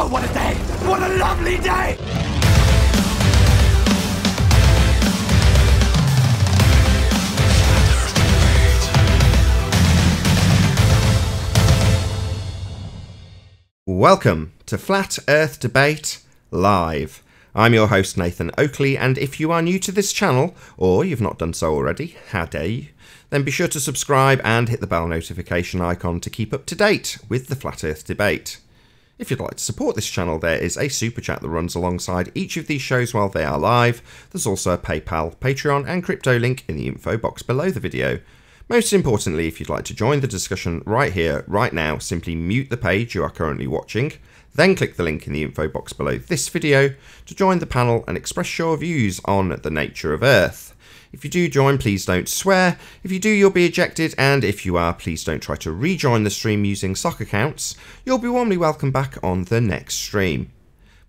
Oh, what a day! What a lovely day! Welcome to Flat Earth Debate Live. I'm your host Nathan Oakley, and if you are new to this channel, or you've not done so already, how dare you, then be sure to subscribe and hit the bell notification icon to keep up to date with the Flat Earth Debate. If you'd like to support this channel, there is a super chat that runs alongside each of these shows while they are live. There's also a PayPal, Patreon and crypto link in the info box below the video. Most importantly, if you'd like to join the discussion right here, right now, simply mute the page you are currently watching, then click the link in the info box below this video to join the panel and express your views on the nature of Earth. If you do join, please don't swear. If you do, you'll be ejected, and if you are, please don't try to rejoin the stream using sock accounts. You'll be warmly welcome back on the next stream.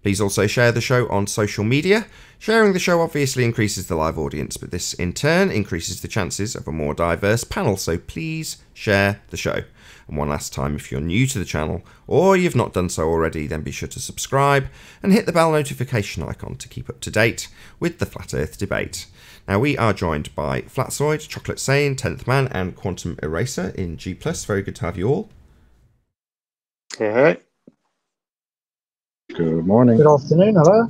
Please also share the show on social media. Sharing the show obviously increases the live audience, but this in turn increases the chances of a more diverse panel, so please share the show. And one last time, if you're new to the channel, or you've not done so already, then be sure to subscribe and hit the bell notification icon to keep up to date with the Flat Earth Debate. Now, we are joined by Flatzoid, Chocolate Sane, 10th Man, and Quantum Eraser in G+. Very good to have you all. Hey. Good morning. Good afternoon, hello.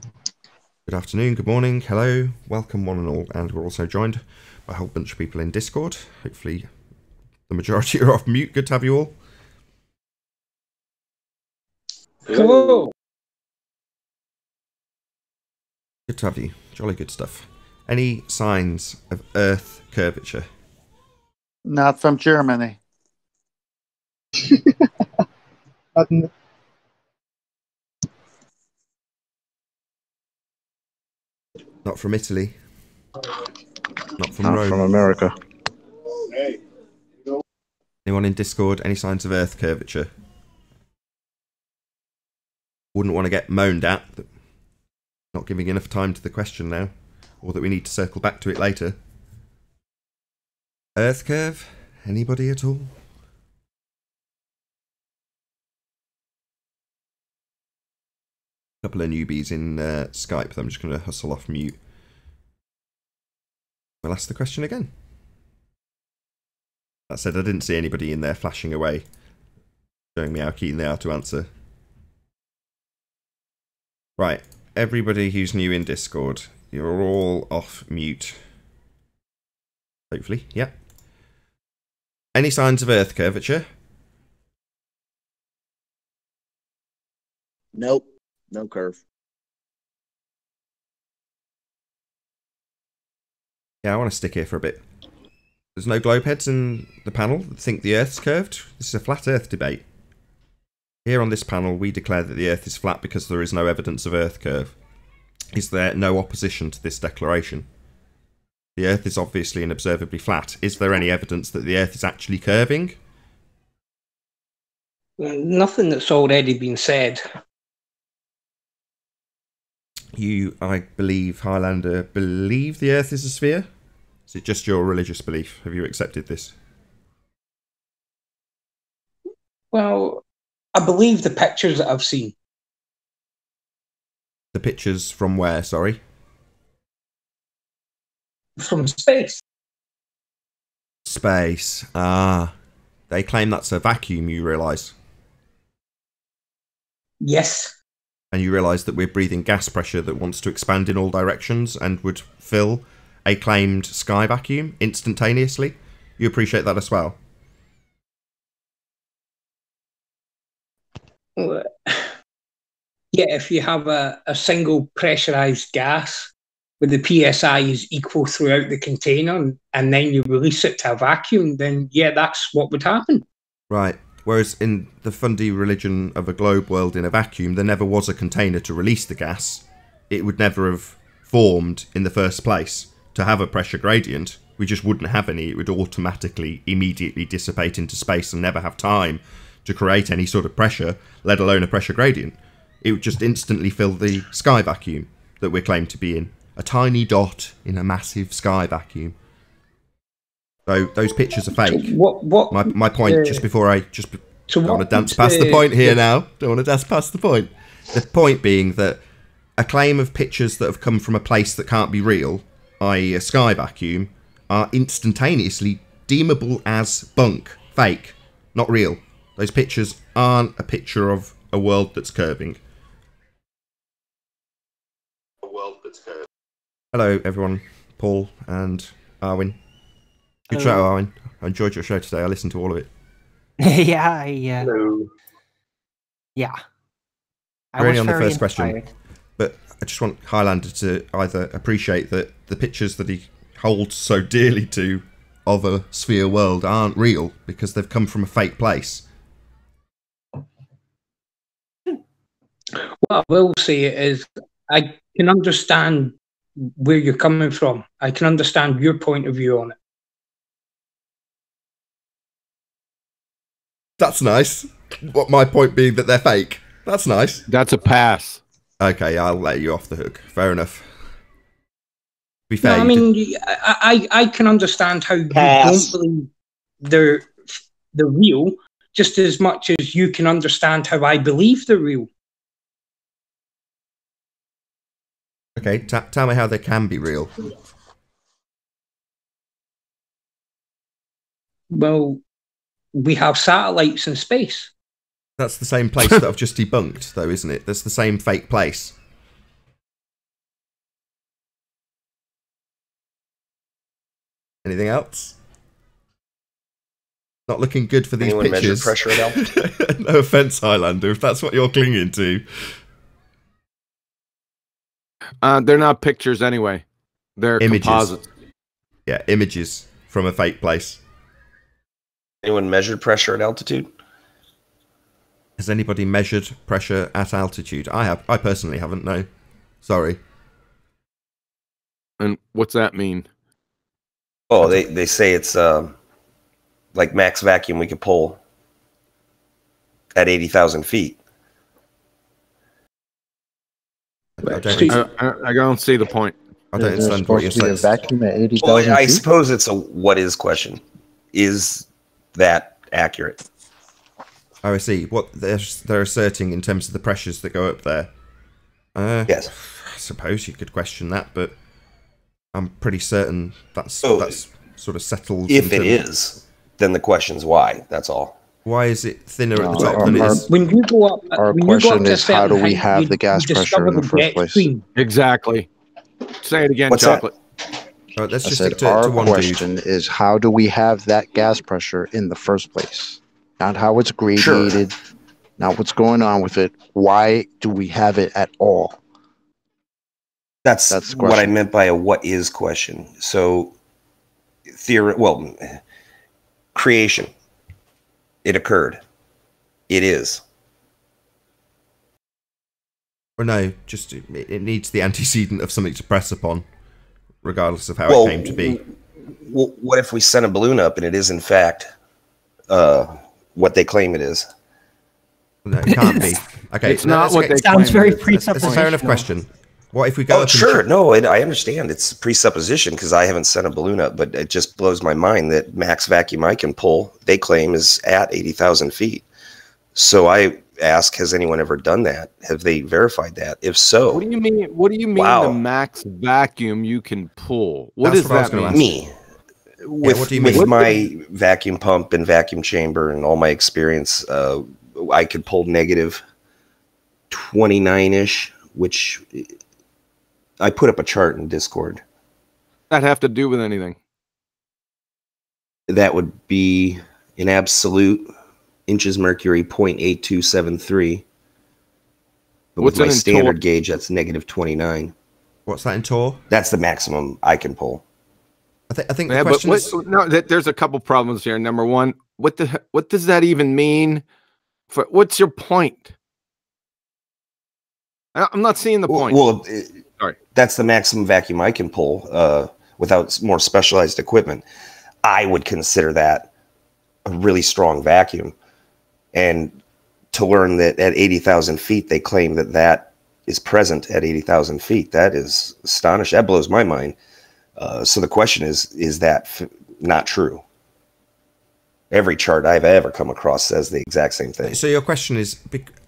Good afternoon, good morning, hello, welcome one and all, and we're also joined by a whole bunch of people in Discord. Hopefully the majority are off mute. Good to have you all. Hello. Good to have you. Jolly good stuff. Any signs of Earth curvature? Not from Germany. Not from Italy. Not from Not Rome. from America. Anyone in Discord? Any signs of Earth curvature? Wouldn't want to get moaned at. Not giving enough time to the question now. Or that we need to circle back to it later. Earth curve? Anybody at all? Couple of newbies in Skype that I'm just going to hustle off mute. We'll ask the question again. That said, I didn't see anybody in there flashing away, showing me how keen they are to answer. Right, everybody who's new in Discord, you're all off mute. Hopefully, yep. Any signs of Earth curvature? Nope. No curve. Yeah, I want to stick here for a bit. There's no globeheads in the panel that think the Earth's curved. This is a flat Earth debate. Here on this panel, we declare that the Earth is flat because there is no evidence of Earth curve. Is there no opposition to this declaration? The Earth is obviously and observably flat. Is there any evidence that the Earth is actually curving? Nothing that's already been said. You, I believe, Highlander, believe the Earth is a sphere? Is it just your religious belief? Have you accepted this? Well, I believe the pictures that I've seen. The pictures from where, sorry? From space. Space. Ah. They claim that's a vacuum, you realise? Yes. And you realise that we're breathing gas pressure that wants to expand in all directions and would fill a claimed sky vacuum instantaneously. You appreciate that as well? Yeah, if you have a single pressurised gas where the PSI is equal throughout the container and then you release it to a vacuum, then yeah, that's what would happen. Right. Whereas in the fundy religion of a globe world in a vacuum, there never was a container to release the gas. It would never have formed in the first place to have a pressure gradient. We just wouldn't have any. It would automatically, immediately dissipate into space and never have time to create any sort of pressure, let alone a pressure gradient. It would just instantly fill the sky vacuum that we're claimed to be in. A tiny dot in a massive sky vacuum. So those pictures are fake. My point, just before I don't want to dance past the point here now. Don't want to dance past the point. The point being that a claim of pictures that have come from a place that can't be real, i.e. a sky vacuum, are instantaneously deemable as bunk, fake, not real. Those pictures aren't a picture of a world that's curving. Hello, everyone. Paul and Arwin. Good show, Arwin. I enjoyed your show today. I listened to all of it. Yeah, Hello. yeah. We're only on the very first question, inspired. but I just want Highlander to either appreciate that the pictures that he holds so dearly to of a sphere world aren't real because they've come from a fake place. What I will say is I can understand where you're coming from. I can understand your point of view on it. That's nice. What my point being that they're fake. That's nice. That's a pass. Okay, I'll let you off the hook. Fair enough. To be fair, No, I mean, I can understand how you don't believe they're real just as much as you can understand how I believe they're real. Okay, tell me how they can be real. Well, we have satellites in space. That's the same place that I've just debunked, though, isn't it? That's the same fake place. Anything else? Not looking good for these Anyone measure pictures. pressure at altitude? No offense, Highlander, if that's what you're clinging to. They're not pictures anyway. They're Images. composites. Yeah, images from a fake place. Anyone measured pressure at altitude? Has anybody measured pressure at altitude? I have. I personally haven't, no. Sorry. And what's that mean? Oh, they say it's like max vacuum we could pull at 80,000 feet. I don't see the point. I don't understand what you're saying. A vacuum at 80,000 Well, I feet? suppose it's a what is question. Is that accurate? Oh, I see. What they're asserting in terms of the pressures that go up there. Yes. I suppose you could question that, but I'm pretty certain that's sort of settled. If it is, then the question's why. That's all. Why is it thinner at the top than it is? When you go up, Our when you go up question to a is, how do certain we height, have you- the gas you pressure in discover the first jet place? stream. Exactly. Say it again, What's that? Chocolate. All right, let's I just said stick to our one question dude. is, how do we have that gas pressure in the first place? Not how it's gradiated, not what's going on with it. Why do we have it at all? That's the what I question. meant by a what is question. So, creation. It occurred. It is. Or no, just it needs the antecedent of something to press upon, regardless of how it came to be. What if we send a balloon up and it is in fact what they claim it is? No, it can't be. Okay, It's not what they Sounds claim very it is. That's a fair enough presuppositional. question. What if we go Oh, up sure. and No, I understand. It's presupposition because I haven't sent a balloon up, but it just blows my mind that max vacuum I can pull, they claim, is at 80,000 feet. So I ask, has anyone ever done that? Have they verified that? If so, What do you mean? What do you mean? Wow. The max vacuum you can pull? What That's does what I was that gonna mean? ask. me, with, what do you mean? with my vacuum pump and vacuum chamber and all my experience, I could pull negative 29-ish, which I put up a chart in Discord. That have to do with anything? That would be in absolute inches mercury 0.8273. But What's with my it in standard torr? gauge, that's negative 29. what's that in Tor? That's the maximum I can pull. I think Yeah, the but question is, there's a couple problems here. Number one, what does that even mean? What's your point? I'm not seeing the point. Well, Sorry. that's the maximum vacuum I can pull without more specialized equipment. I would consider that a really strong vacuum. And to learn that at 80,000 feet, they claim that that is present at 80,000 feet, that is astonishing. That blows my mind. So the question is that not true? Every chart I've ever come across says the exact same thing. So your question is,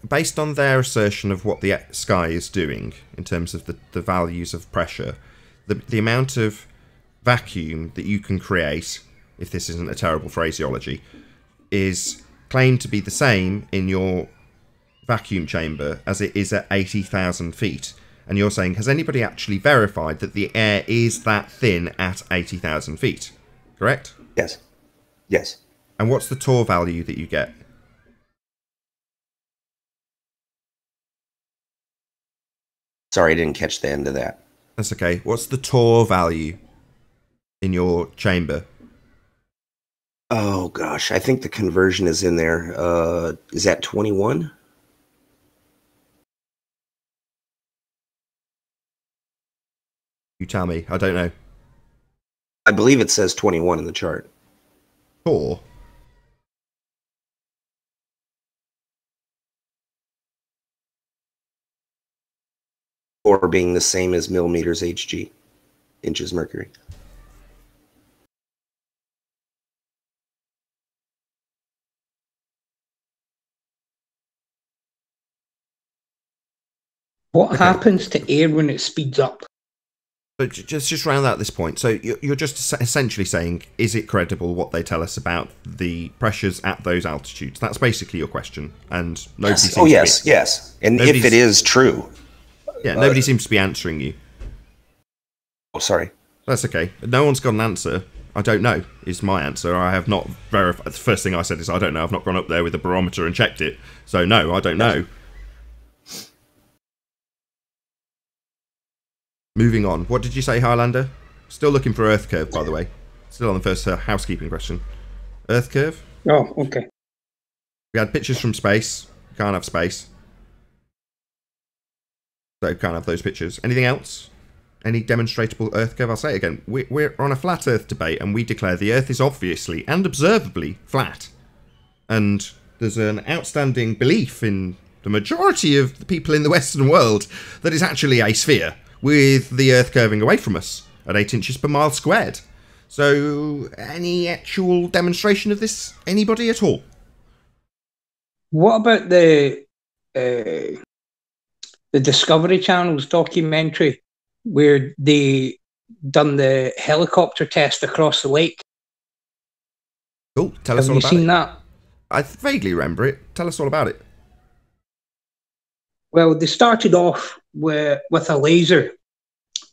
based on their assertion of what the sky is doing in terms of the values of pressure, the amount of vacuum that you can create, if this isn't a terrible phraseology, is claimed to be the same in your vacuum chamber as it is at 80,000 feet. And you're saying, has anybody actually verified that the air is that thin at 80,000 feet? Correct? Yes. Yes. And what's the Tor value that you get? Sorry, I didn't catch the end of that. That's okay. What's the Tor value in your chamber? Oh, gosh. I think the conversion is in there. Is that 21? You tell me. I don't know. I believe it says 21 in the chart. Tor? Or being the same as millimeters Hg, inches mercury. What happens to air when it speeds up? But just round out this point. So you're just essentially saying, is it credible what they tell us about the pressures at those altitudes? That's basically your question. And nobody Yes. seems Oh, to yes, be, yes. And if it is true. Yeah, nobody seems to be answering you. Oh, sorry. That's okay. No one's got an answer. I don't know is my answer. I have not verified. The first thing I said is I don't know. I've not gone up there with a barometer and checked it. So no, I don't know. Moving on. What did you say, Highlander? Still looking for Earth curve, by the way. Still on the first housekeeping question. Earth curve? Oh, okay. We had pictures from space. Can't have space. So can't have those pictures. Anything else? Any demonstrable Earth curve? I'll say it again. We're on a flat Earth debate, and we declare the Earth is obviously and observably flat. And there's an outstanding belief in the majority of the people in the Western world that it's actually a sphere, with the Earth curving away from us at 8 inches per mile squared. So, any actual demonstration of this? Anybody at all? What about the Discovery Channel's documentary where they done the helicopter test across the lake? Oh, tell us all about it. Have you seen that? I vaguely remember it. Tell us all about it. Well, they started off with a laser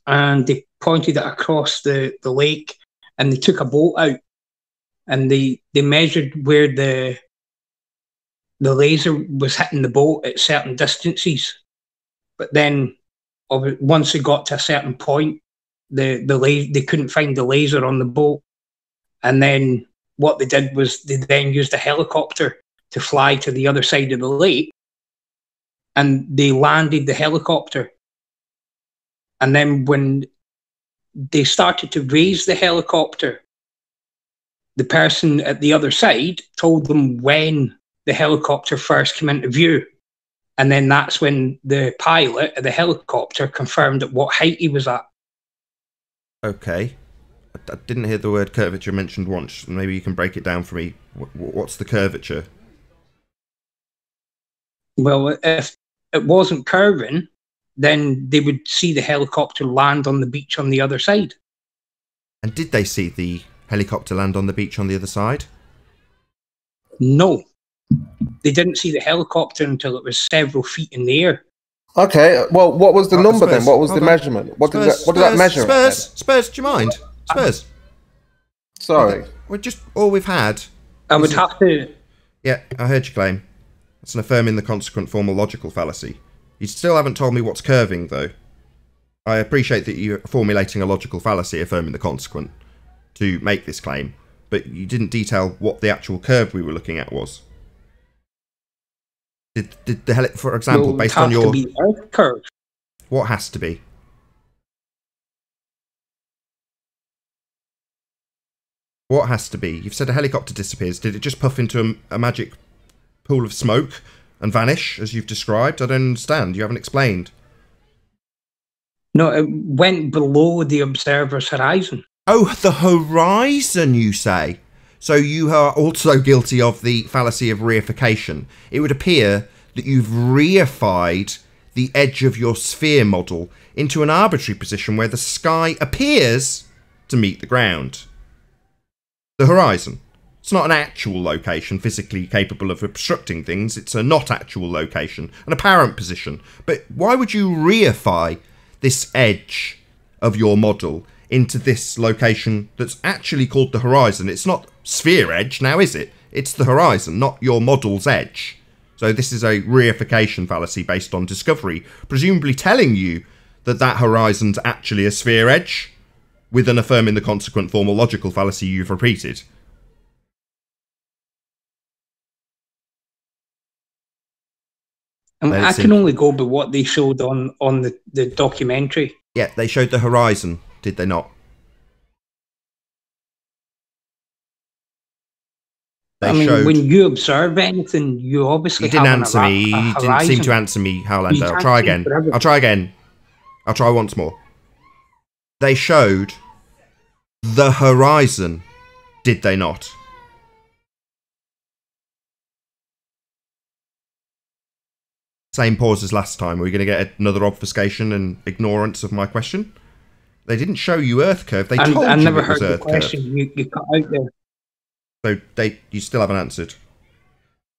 and they pointed it across the lake, and they took a boat out and they measured where the laser was hitting the boat at certain distances. But then once they got to a certain point, they couldn't find the laser on the boat. And then what they did was they then used a helicopter to fly to the other side of the lake, and they landed the helicopter. And then when they started to raise the helicopter, the person at the other side told them when the helicopter first came into view. And then that's when the pilot of the helicopter confirmed at what height he was at. Okay. I didn't hear the word curvature mentioned once. Maybe you can break it down for me. What's the curvature? Well, if it wasn't curving, then they would see the helicopter land on the beach on the other side. And did they see the helicopter land on the beach on the other side? No. They didn't see the helicopter until it was several feet in the air. Okay, well, what was the number then? What was the measurement? What Spurs, does that measure? Spurs, do you mind? Spurs. Sorry. We're just all we've had. I would have to... Yeah, I heard your claim. It's an affirming the consequent formal logical fallacy. You still haven't told me what's curving, though. I appreciate that you're formulating a logical fallacy affirming the consequent to make this claim, but you didn't detail what the actual curve we were looking at was. Did the for example, Well, based on your... to be Earth curve. What has to be? What has to be? You've said a helicopter disappears. Did it just puff into a magic pool of smoke and vanish, as you've described? I don't understand. You haven't explained. No, it went below the observer's horizon. Oh, the horizon, you say? So you are also guilty of the fallacy of reification. It would appear that you've reified the edge of your sphere model into an arbitrary position where the sky appears to meet the ground. The horizon. It's not an actual location physically capable of obstructing things. It's a not actual location, an apparent position. But why would you reify this edge of your model into this location that's actually called the horizon? It's not sphere edge now, is it? It's the horizon, not your model's edge. So this is a reification fallacy based on discovery, presumably telling you that that horizon's actually a sphere edge, with an affirming the consequent formal logical fallacy you've repeated. I can only go by what they showed on the documentary. Yeah, they showed the horizon, did they not? When you observe anything, you obviously You didn't answer me. You didn't seem to answer me, Highlander. I'll try again. I'll try again. I'll try once more. They showed the horizon, did they not? Same pause as last time. Are we going to get another obfuscation and ignorance of my question? They didn't show you Earth curve. They told you it was Earth curve. I never heard the question. You cut out there. So you still haven't answered.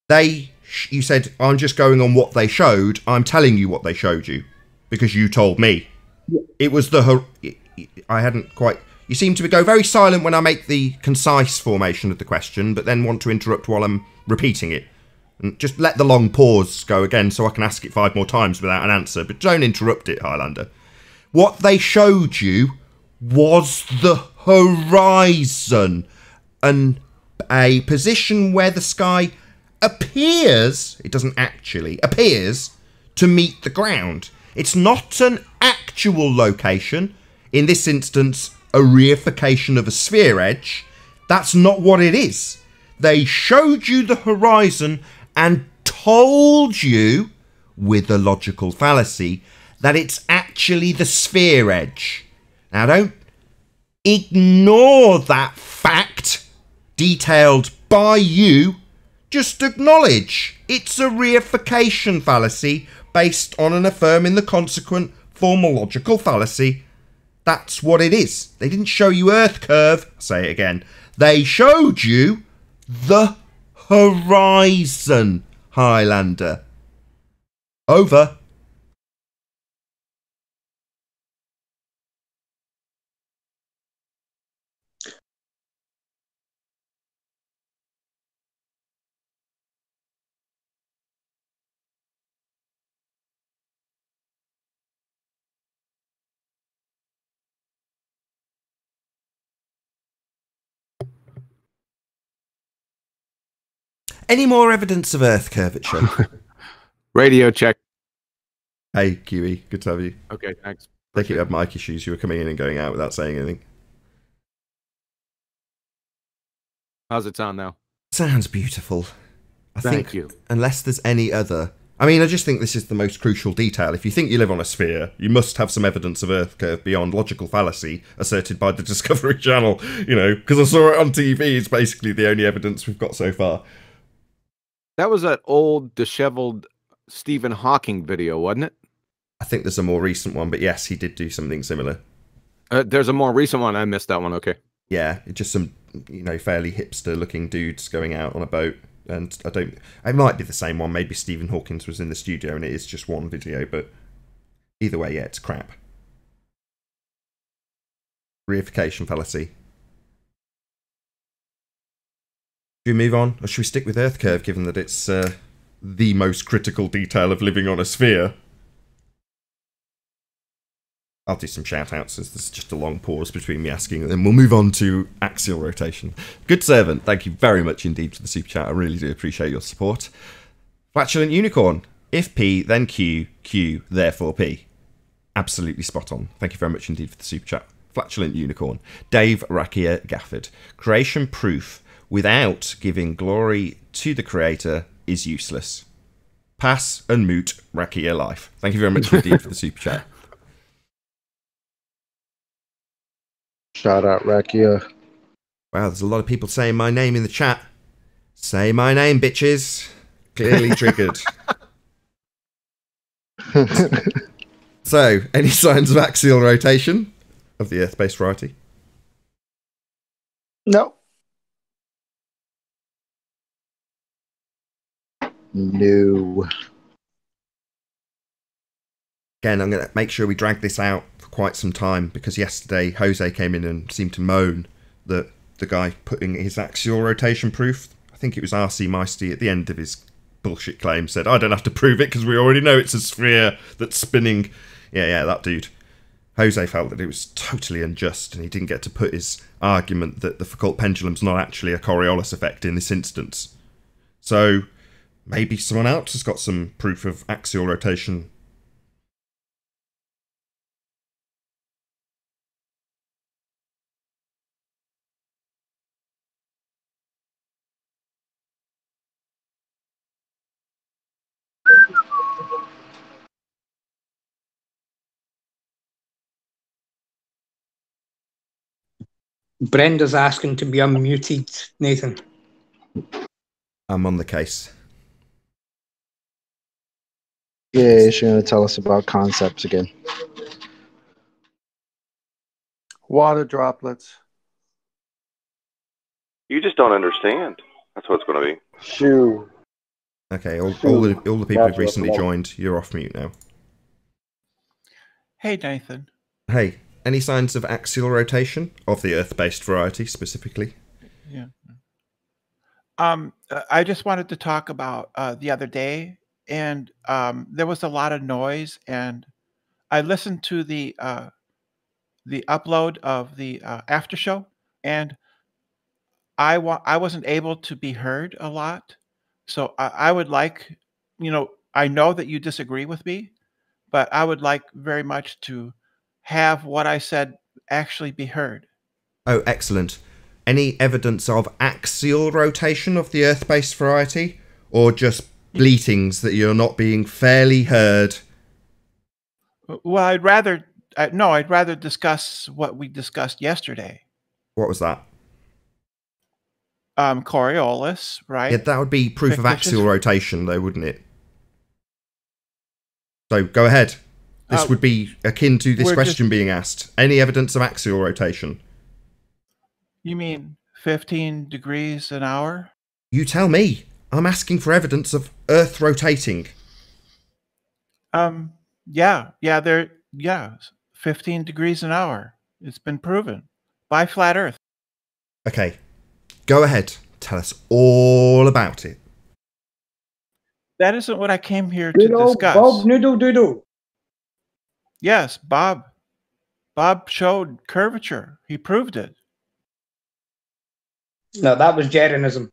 You said, I'm just going on what they showed. I'm telling you what they showed you because you told me. Yeah. It was I hadn't quite. You seem to go very silent when I make the concise formation of the question, but then want to interrupt while I'm repeating it. And just let the long pause go again so I can ask it 5 more times without an answer. But don't interrupt it, Highlander. What they showed you was the horizon. And a position where the sky appears, it doesn't actually, appears to meet the ground. It's not an actual location. In this instance, a reification of a sphere edge. That's not what it is. They showed you the horizon and told you, with a logical fallacy, that it's actually the sphere edge. Now don't ignore that fact detailed by you. Just acknowledge it's a reification fallacy based on an affirming the consequent formal logical fallacy. That's what it is. They didn't show you Earth curve. I'll say it again. They showed you the horizon, Highlander. Over. Any more evidence of Earth curvature? Radio check. Hey, QE. Good to have you. Okay, thanks. I think you had mic issues. You were coming in and going out without saying anything. How's it sound now? Sounds beautiful. Thank you. Unless there's any other... I mean, I just think this is the most crucial detail. If you think you live on a sphere, you must have some evidence of Earth curve beyond logical fallacy asserted by the Discovery Channel, you know, because I saw it on TV. It's basically the only evidence we've got so far. That was that old, disheveled Stephen Hawking video, wasn't it? I think there's a more recent one, but yes, he did do something similar. There's a more recent one. I missed that one. Okay. Yeah, just some, you know, fairly hipster-looking dudes going out on a boat. And it might be the same one. Maybe Stephen Hawkins was in the studio and it is just one video, but either way, yeah, it's crap. Reification fallacy. Should we move on? Or should we stick with Earth curve, given that it's the most critical detail of living on a sphere? I'll do some shout-outs as there's just a long pause between me asking, and then we'll move on to axial rotation. Good servant, thank you very much indeed for the super chat. I really do appreciate your support. Flatulent Unicorn. If P, then Q, Q, therefore P. Absolutely spot on. Thank you very much indeed for the super chat. Flatulent Unicorn. Dave Rakia Gafford. Creation proof without giving glory to the creator is useless. Pass and moot Rakia life. Thank you very much indeed for the super chat. Shout out Rakia. Wow, there's a lot of people saying my name in the chat. Say my name, bitches. Clearly triggered. So, any signs of axial rotation of the Earth-based variety? No. No. Again, I'm going to make sure we drag this out for quite some time, because yesterday Jose came in and seemed to moan that the guy putting his axial rotation proof, I think it was R.C. Meisty at the end of his bullshit claim, said, I don't have to prove it because we already know it's a sphere that's spinning. Yeah, that dude. Jose felt that it was totally unjust and he didn't get to put his argument that the Foucault pendulum's not actually a Coriolis effect in this instance. So maybe someone else has got some proof of axial rotation. Brenda's asking to be unmuted, Nathan. I'm on the case. Yeah, she's going to tell us about concepts again. Water droplets. You just don't understand. That's what it's going to be. Shoe. Okay, all the people who've recently joined, you're off mute now. Hey, Nathan. Hey, any signs of axial rotation of the Earth-based variety specifically? Yeah. I just wanted to talk about the other day, and there was a lot of noise, and I listened to the upload of the after show, and I wasn't able to be heard a lot. So I would like, I know that you disagree with me, but I would like very much to have what I said actually be heard. Oh, excellent. Any evidence of axial rotation of the Earth-based variety, or just bleatings that you're not being fairly heard? Well, I'd rather discuss what we discussed yesterday. What was that? Coriolis, right? Yeah, that would be proof of axial rotation, though, wouldn't it? So, go ahead. This would be akin to this question being asked. Any evidence of axial rotation? You mean 15 degrees an hour? You tell me. I'm asking for evidence of Earth rotating. Yeah, 15 degrees an hour. It's been proven by Flat Earth. Okay, go ahead. Tell us all about it. That isn't what I came here to discuss. Bob Noodle Doodle. Yes, Bob. Bob showed curvature. He proved it. No, that was Jeranism.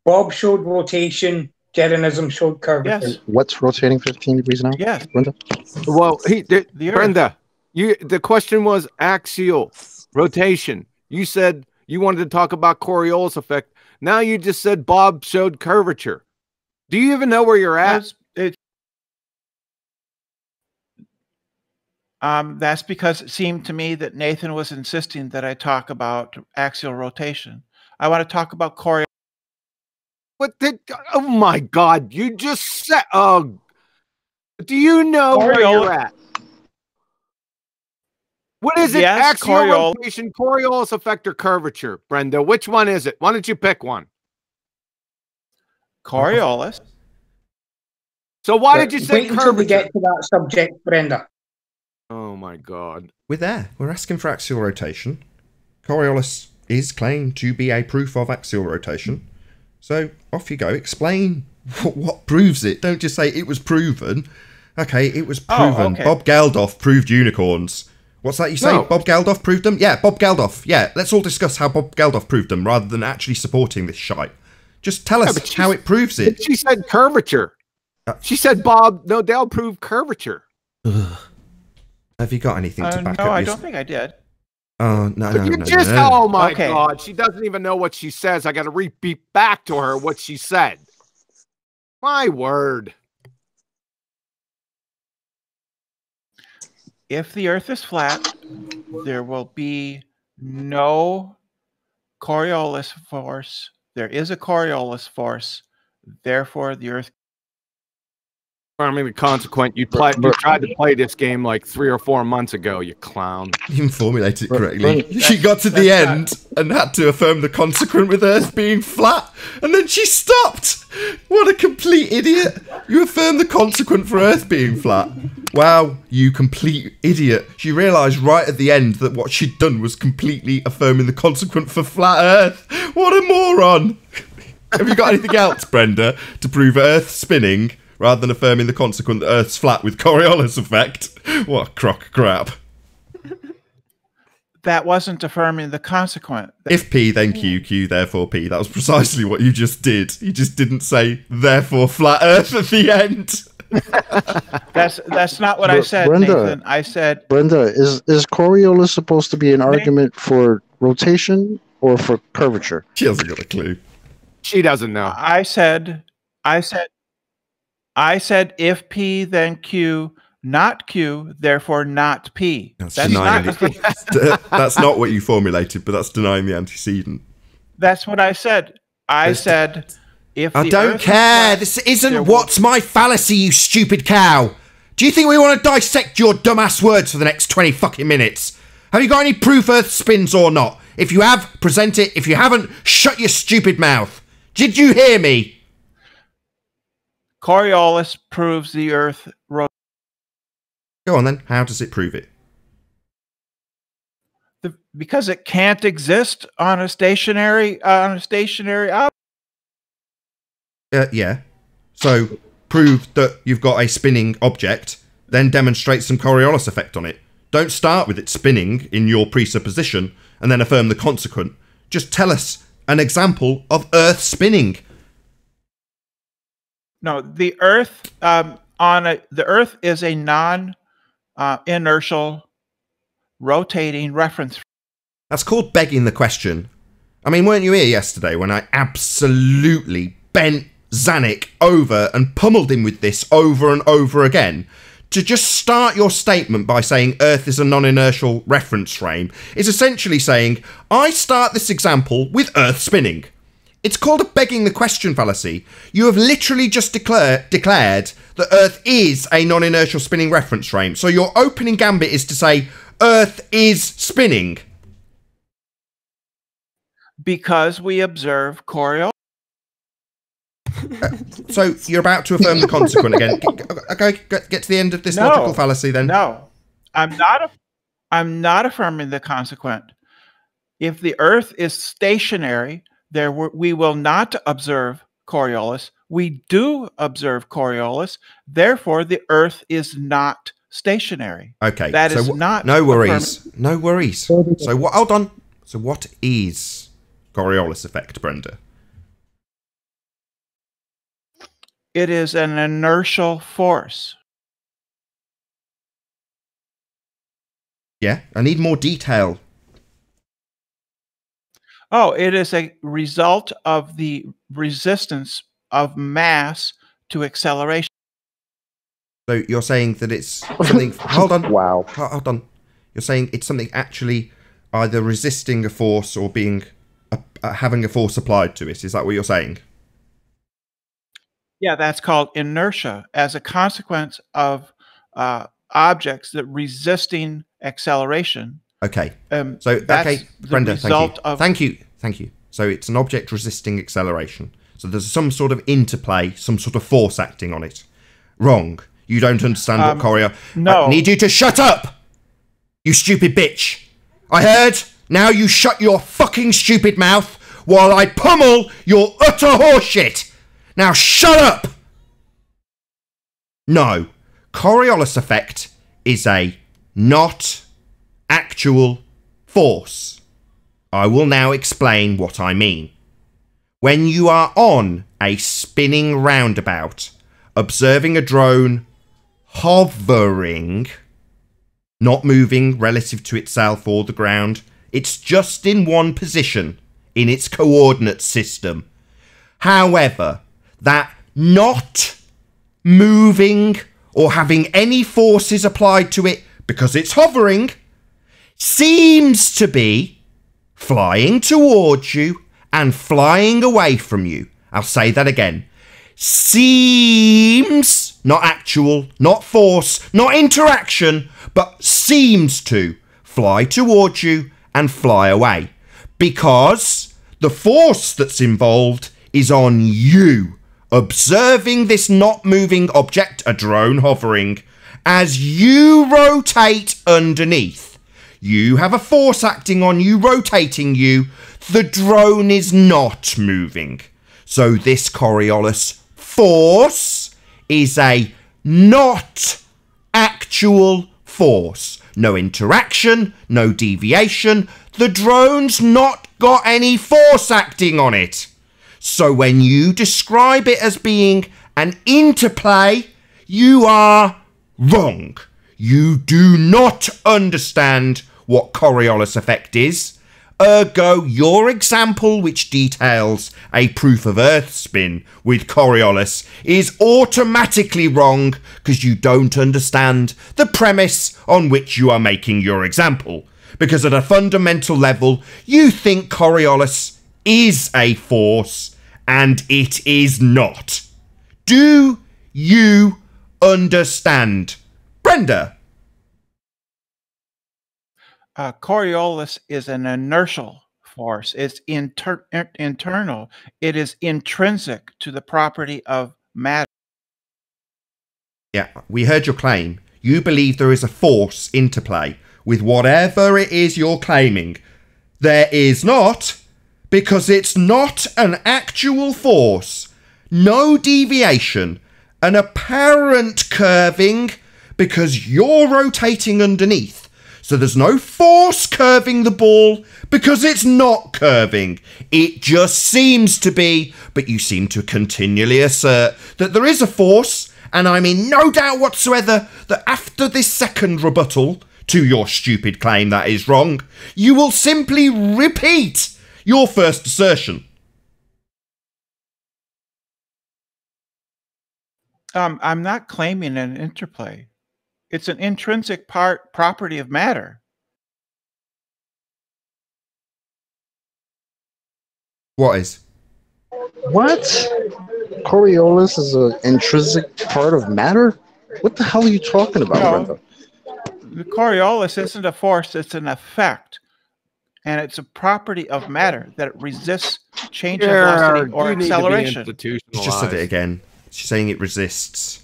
Bob showed rotation. Jeranism showed curvature. Yes. What's rotating 15 degrees an hour? Yes. Brenda? Well, the Brenda, the question was axial rotation. You said you wanted to talk about Coriolis effect. Now you just said Bob showed curvature. Do you even know where you're at? That's because it seemed to me that Nathan was insisting that I talk about axial rotation. I want to talk about Coriolis. Oh my God! You just said. Do you know where you're at? What is it? Yes, axial rotation, Coriolis effect, or curvature, Brenda? Which one is it? Why don't you pick one? Coriolis. So why did you say wait until we curvature? get to that subject, Brenda? Oh my God! We're there. We're asking for axial rotation. Coriolis is claimed to be a proof of axial rotation. So off you go. Explain what proves it. Don't just say it was proven. Okay, it was proven. Okay. Bob Geldof proved unicorns. What's that you say? No. Bob Geldof proved them? Yeah, Bob Geldof. Yeah, let's all discuss how Bob Geldof proved them rather than actually supporting this shite. Just tell us how it proves it. She said curvature. She said Bob Nodell proved curvature. Ugh. Have you got anything to back up? No, I don't think I did. Oh, no. Oh my God. She doesn't even know what she says. I got to repeat back to her what she said. My word. If the Earth is flat, there will be no Coriolis force. There is a Coriolis force. Therefore, the Earth. I mean, the consequent. You tried to play this game like 3 or 4 months ago, you clown. You didn't formulate it correctly. She got to the end and had to affirm the consequent with Earth being flat, and then she stopped. What a complete idiot. You affirmed the consequent for Earth being flat. Wow, you complete idiot. She realised right at the end that what she'd done was completely affirming the consequent for flat Earth. What a moron. Have you got anything else, Brenda, to prove Earth spinning rather than affirming the consequent that Earth's flat with Coriolis effect? What a crock of crap. That wasn't affirming the consequent. If P, then Q, Q, therefore P. That was precisely what you just did. You just didn't say, therefore flat Earth at the end. That's not what I said, Brenda, Nathan. I said... Brenda, is Coriolis supposed to be an argument for rotation or for curvature? She hasn't got a clue. She doesn't know. I said, if P, then Q, not Q, therefore not P. That's not what you formulated, but that's denying the antecedent. That's what I said. I said, if I the don't Earth care. was This isn't what's my fallacy, you stupid cow. Do you think we want to dissect your dumbass words for the next 20 fucking minutes? Have you got any proof Earth spins or not? If you have, present it. If you haven't, shut your stupid mouth. Did you hear me? Coriolis proves the Earth rotates. Go on then. How does it prove it? Because it can't exist on a stationary object. Yeah. So prove that you've got a spinning object, then demonstrate some Coriolis effect on it. Don't start with it spinning in your presupposition and then affirm the consequent. Just tell us an example of Earth spinning. No, the Earth the Earth is a non-inertial rotating reference. That's called begging the question. I mean, weren't you here yesterday when I absolutely bent Zanuck over and pummeled him with this over and over again? To just start your statement by saying Earth is a non-inertial reference frame is essentially saying, I start this example with Earth spinning. It's called a begging the question fallacy. You have literally just declared that Earth is a non-inertial spinning reference frame. So your opening gambit is to say Earth is spinning. Because we observe Coriolis. So you're about to affirm the consequent again. Okay, get to the end of this logical fallacy then. No, I'm not affirming the consequent. If the Earth is stationary, we will not observe Coriolis. We do observe Coriolis. Therefore, the Earth is not stationary. Okay, that is not. No worries. No worries. So what? Hold on. So what is Coriolis effect, Brenda? It is an inertial force. Yeah, I need more detail. Oh, it is a result of the resistance of mass to acceleration. So you're saying that it's something... Hold on. Wow. Hold on. You're saying it's something actually either resisting a force or being having a force applied to it. Is that what you're saying? Yeah, that's called inertia as a consequence of objects that resisting acceleration. Okay. That's okay, Brenda, thank you. Thank you. So it's an object resisting acceleration. So there's some sort of interplay, some sort of force acting on it. Wrong. You don't understand what Coriolis... No. I need you to shut up! You stupid bitch! I heard! Now you shut your fucking stupid mouth while I pummel your utter horseshit! Now shut up! No. Coriolis effect is a not actual force. I will now explain what I mean. When you are on a spinning roundabout, observing a drone hovering, not moving relative to itself or the ground, it's just in one position in its coordinate system. However, that not moving or having any forces applied to it because it's hovering seems to be flying towards you and flying away from you. I'll say that again. Seems, not actual, not force, not interaction, but seems to fly towards you and fly away. Because the force that's involved is on you, observing this not moving object, a drone hovering, as you rotate underneath. You have a force acting on you, rotating you. The drone is not moving. So this Coriolis force is a not actual force. No interaction, no deviation. The drone's not got any force acting on it. So when you describe it as being an interplay, you are wrong. You do not understand what Coriolis effect is. Ergo, your example, which details a proof of Earth spin with Coriolis, is automatically wrong because you don't understand the premise on which you are making your example. Because at a fundamental level, you think Coriolis is a force, and it is not. Do you understand? Brenda? Coriolis is an inertial force. It's internal. It is intrinsic to the property of matter. Yeah, we heard your claim. You believe there is a force interplay with whatever it is you're claiming. There is not, because it's not an actual force. No deviation. An apparent curving, because you're rotating underneath. So there's no force curving the ball because it's not curving. It just seems to be, but you seem to continually assert that there is a force, and I'm in no doubt whatsoever that after this second rebuttal to your stupid claim that is wrong, you will simply repeat your first assertion. I'm not claiming an interplay. It's an intrinsic property of matter. What is? What? Coriolis is an intrinsic part of matter? What the hell are you talking about, Brenda? The Coriolis isn't a force, it's an effect. And it's a property of matter that it resists change in velocity or acceleration. She just said it again. She's saying it resists.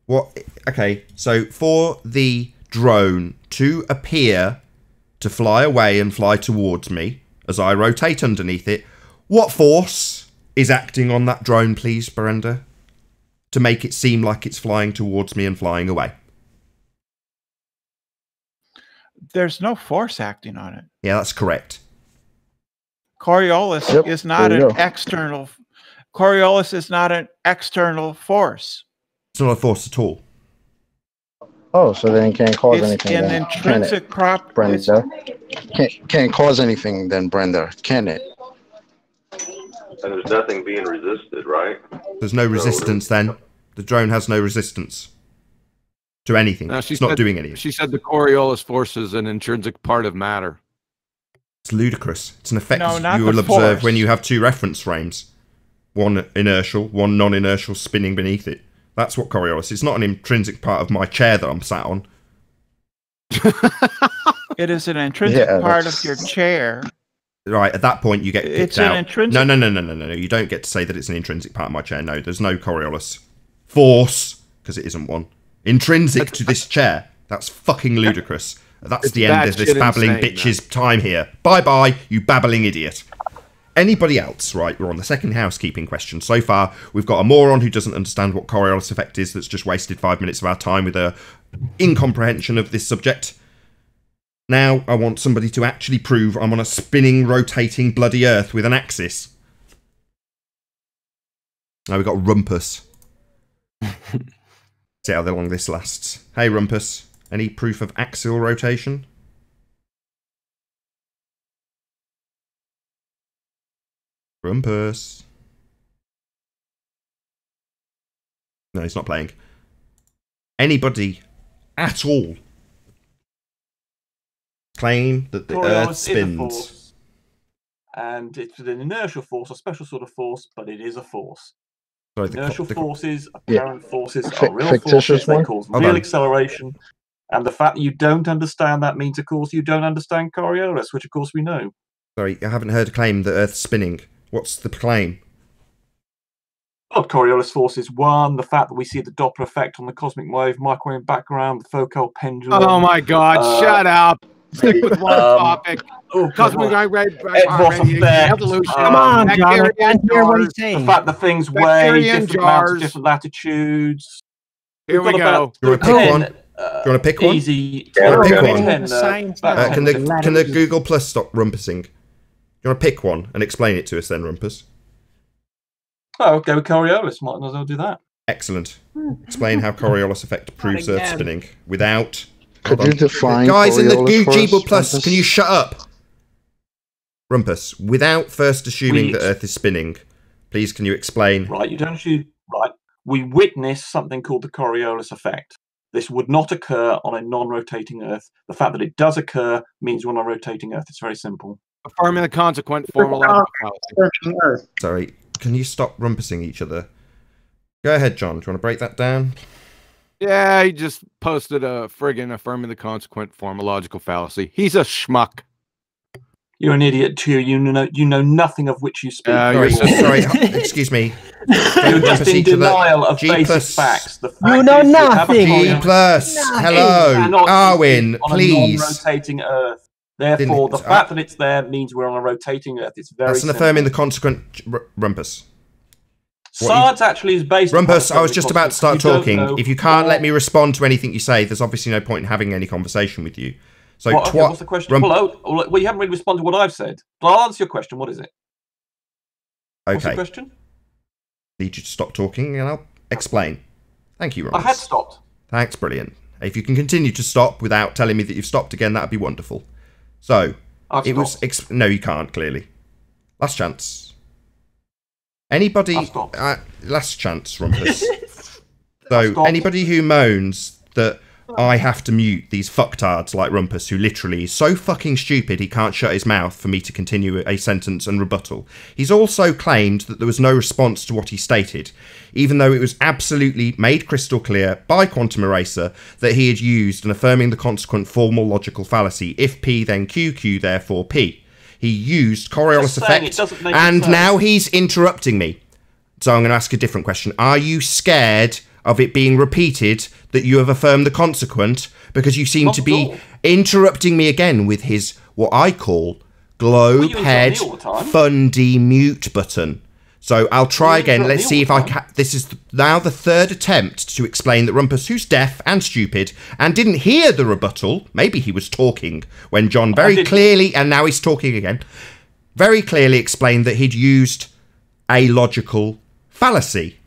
What? Okay, so for the drone to appear to fly away and fly towards me as I rotate underneath it, what force is acting on that drone, please, Brenda, to make it seem like it's flying towards me and flying away? There's no force acting on it. Yeah, that's correct. Coriolis is not an external. Coriolis is not an external force. It's not a force at all. Oh, so then it can't cause It's anything. an Then, intrinsic property. Brenda. Can't cause anything then, Brenda, can it? And there's nothing being resisted, right? There's no resistance then. The drone has no resistance to anything. No, it's not doing anything. She said the Coriolis force is an intrinsic part of matter. It's ludicrous. It's an effect No, you will observe when you have two reference frames. One inertial, one non-inertial spinning beneath it. That's what Coriolis is. It's not an intrinsic part of my chair that I'm sat on. It is an intrinsic part of your chair. Right, at that point you get kicked It's out. an intrinsic... No. You don't get to say that it's an intrinsic part of my chair. No, there's no Coriolis force, because it isn't one. Intrinsic to this chair. That's fucking ludicrous. That's the end of this babbling bitch's time here. Bye-bye, you babbling idiot. Anybody else? Right, we're on the second housekeeping question. So far, we've got a moron who doesn't understand what Coriolis effect is that's just wasted 5 minutes of our time with a incomprehension of this subject. Now, I want somebody to actually prove I'm on a spinning, rotating bloody earth with an axis. Now we've got Rumpus. See how long this lasts. Hey, Rumpus. Any proof of axial rotation? Rumpus. No, he's not playing. Anybody at all claim that the Earth spins? and it's an inertial force, a special sort of force, but it is a force. Sorry, Inertial forces, Yeah. apparent forces are real Fictitious forces. They one? cause Hold real on. acceleration. And the fact that you don't understand that means, of course, you don't understand Coriolis, which, of course, we know. Sorry, I haven't heard a claim that Earth's spinning. What's the claim? Well, Coriolis force is one. The fact that we see the Doppler effect on the cosmic wave, microwave background, the Foucault pendulum. Oh my God! Shut up. Stick with one topic. Cosmic radiation, evolution. Come on, John. I can't hear what he's The saying. fact that things weigh Bacterian different amounts jars. at different latitudes. Here we We've got go. about Do you want to pick 10, one? Do you want to pick one? Easy. Do you want to pick one? 10, Can the Google Plus stop rumpusing? Do you want to pick one and explain it to us then, Rumpus? Oh, go with Coriolis. Might as well do that. Excellent. Explain how Coriolis effect proves Earth spinning without... Could you define Guys in the Coriolis for Google us, Plus, Rumpus? can you shut up? Rumpus, without first assuming that We- Earth is spinning, please can you explain? Right, you don't shoot. Right. We witness something called the Coriolis effect. This would not occur on a non-rotating Earth. The fact that it does occur means we're on a rotating Earth. It's very simple. Affirming the consequent formula. Sorry, can you stop rumpusing each other? Go ahead, John. Do you want to break that down? Yeah, he just posted a friggin' affirming the consequent formological fallacy. He's a schmuck. You're an idiot too. You know nothing of which you speak. Sorry, excuse me. You're Don't just rumpus in each other. denial of G basic plus- facts. The fact You know is we have a nothing. G Coriolis plus. cannot Hello, Arwin, exist on please. a non-rotating Earth. Therefore, the Didn't- fact that it's there means we're on a rotating Earth. It's very That's an simple. affirming the consequent Rumpus. Science actually is based. Rumpus, upon I was just about to start you don't talking. know If you can't more- let me respond to anything you say, there's obviously no point in having any conversation with you. So, What, okay, what's the question? Well, you haven't really responded to what I've said. But I'll answer your question. What is it? What's the Okay. question? Need you to stop talking and I'll explain. Thank you, I Rumpus. had stopped. Thanks, brilliant. If you can continue to stop without telling me that you've stopped again, that'd be wonderful. So, I've it was... stopped. No, you can't, clearly. Last chance. Anybody... I've stopped. Last chance, Rumpus. So, anybody who moans that I have to mute these fucktards like Rumpus, who literally is so fucking stupid he can't shut his mouth for me to continue a sentence and rebuttal. He's also claimed that there was no response to what he stated, even though it was absolutely made crystal clear by Quantum Eraser that he had used an affirming the consequent formal logical fallacy, if P then Q, Q therefore P. He used Coriolis effect, and now he's interrupting me. So I'm going to ask a different question. Are you scared of it being repeated that you have affirmed the consequent? Because you seem to be interrupting me again with his, what I call, globe head fundy mute button. So I'll try again. Let's see if I can. This is now the third attempt to explain that Rumpus, who's deaf and stupid and didn't hear the rebuttal, maybe he was talking when John very clearly, and now he's talking again, very clearly explained that he'd used a logical fallacy.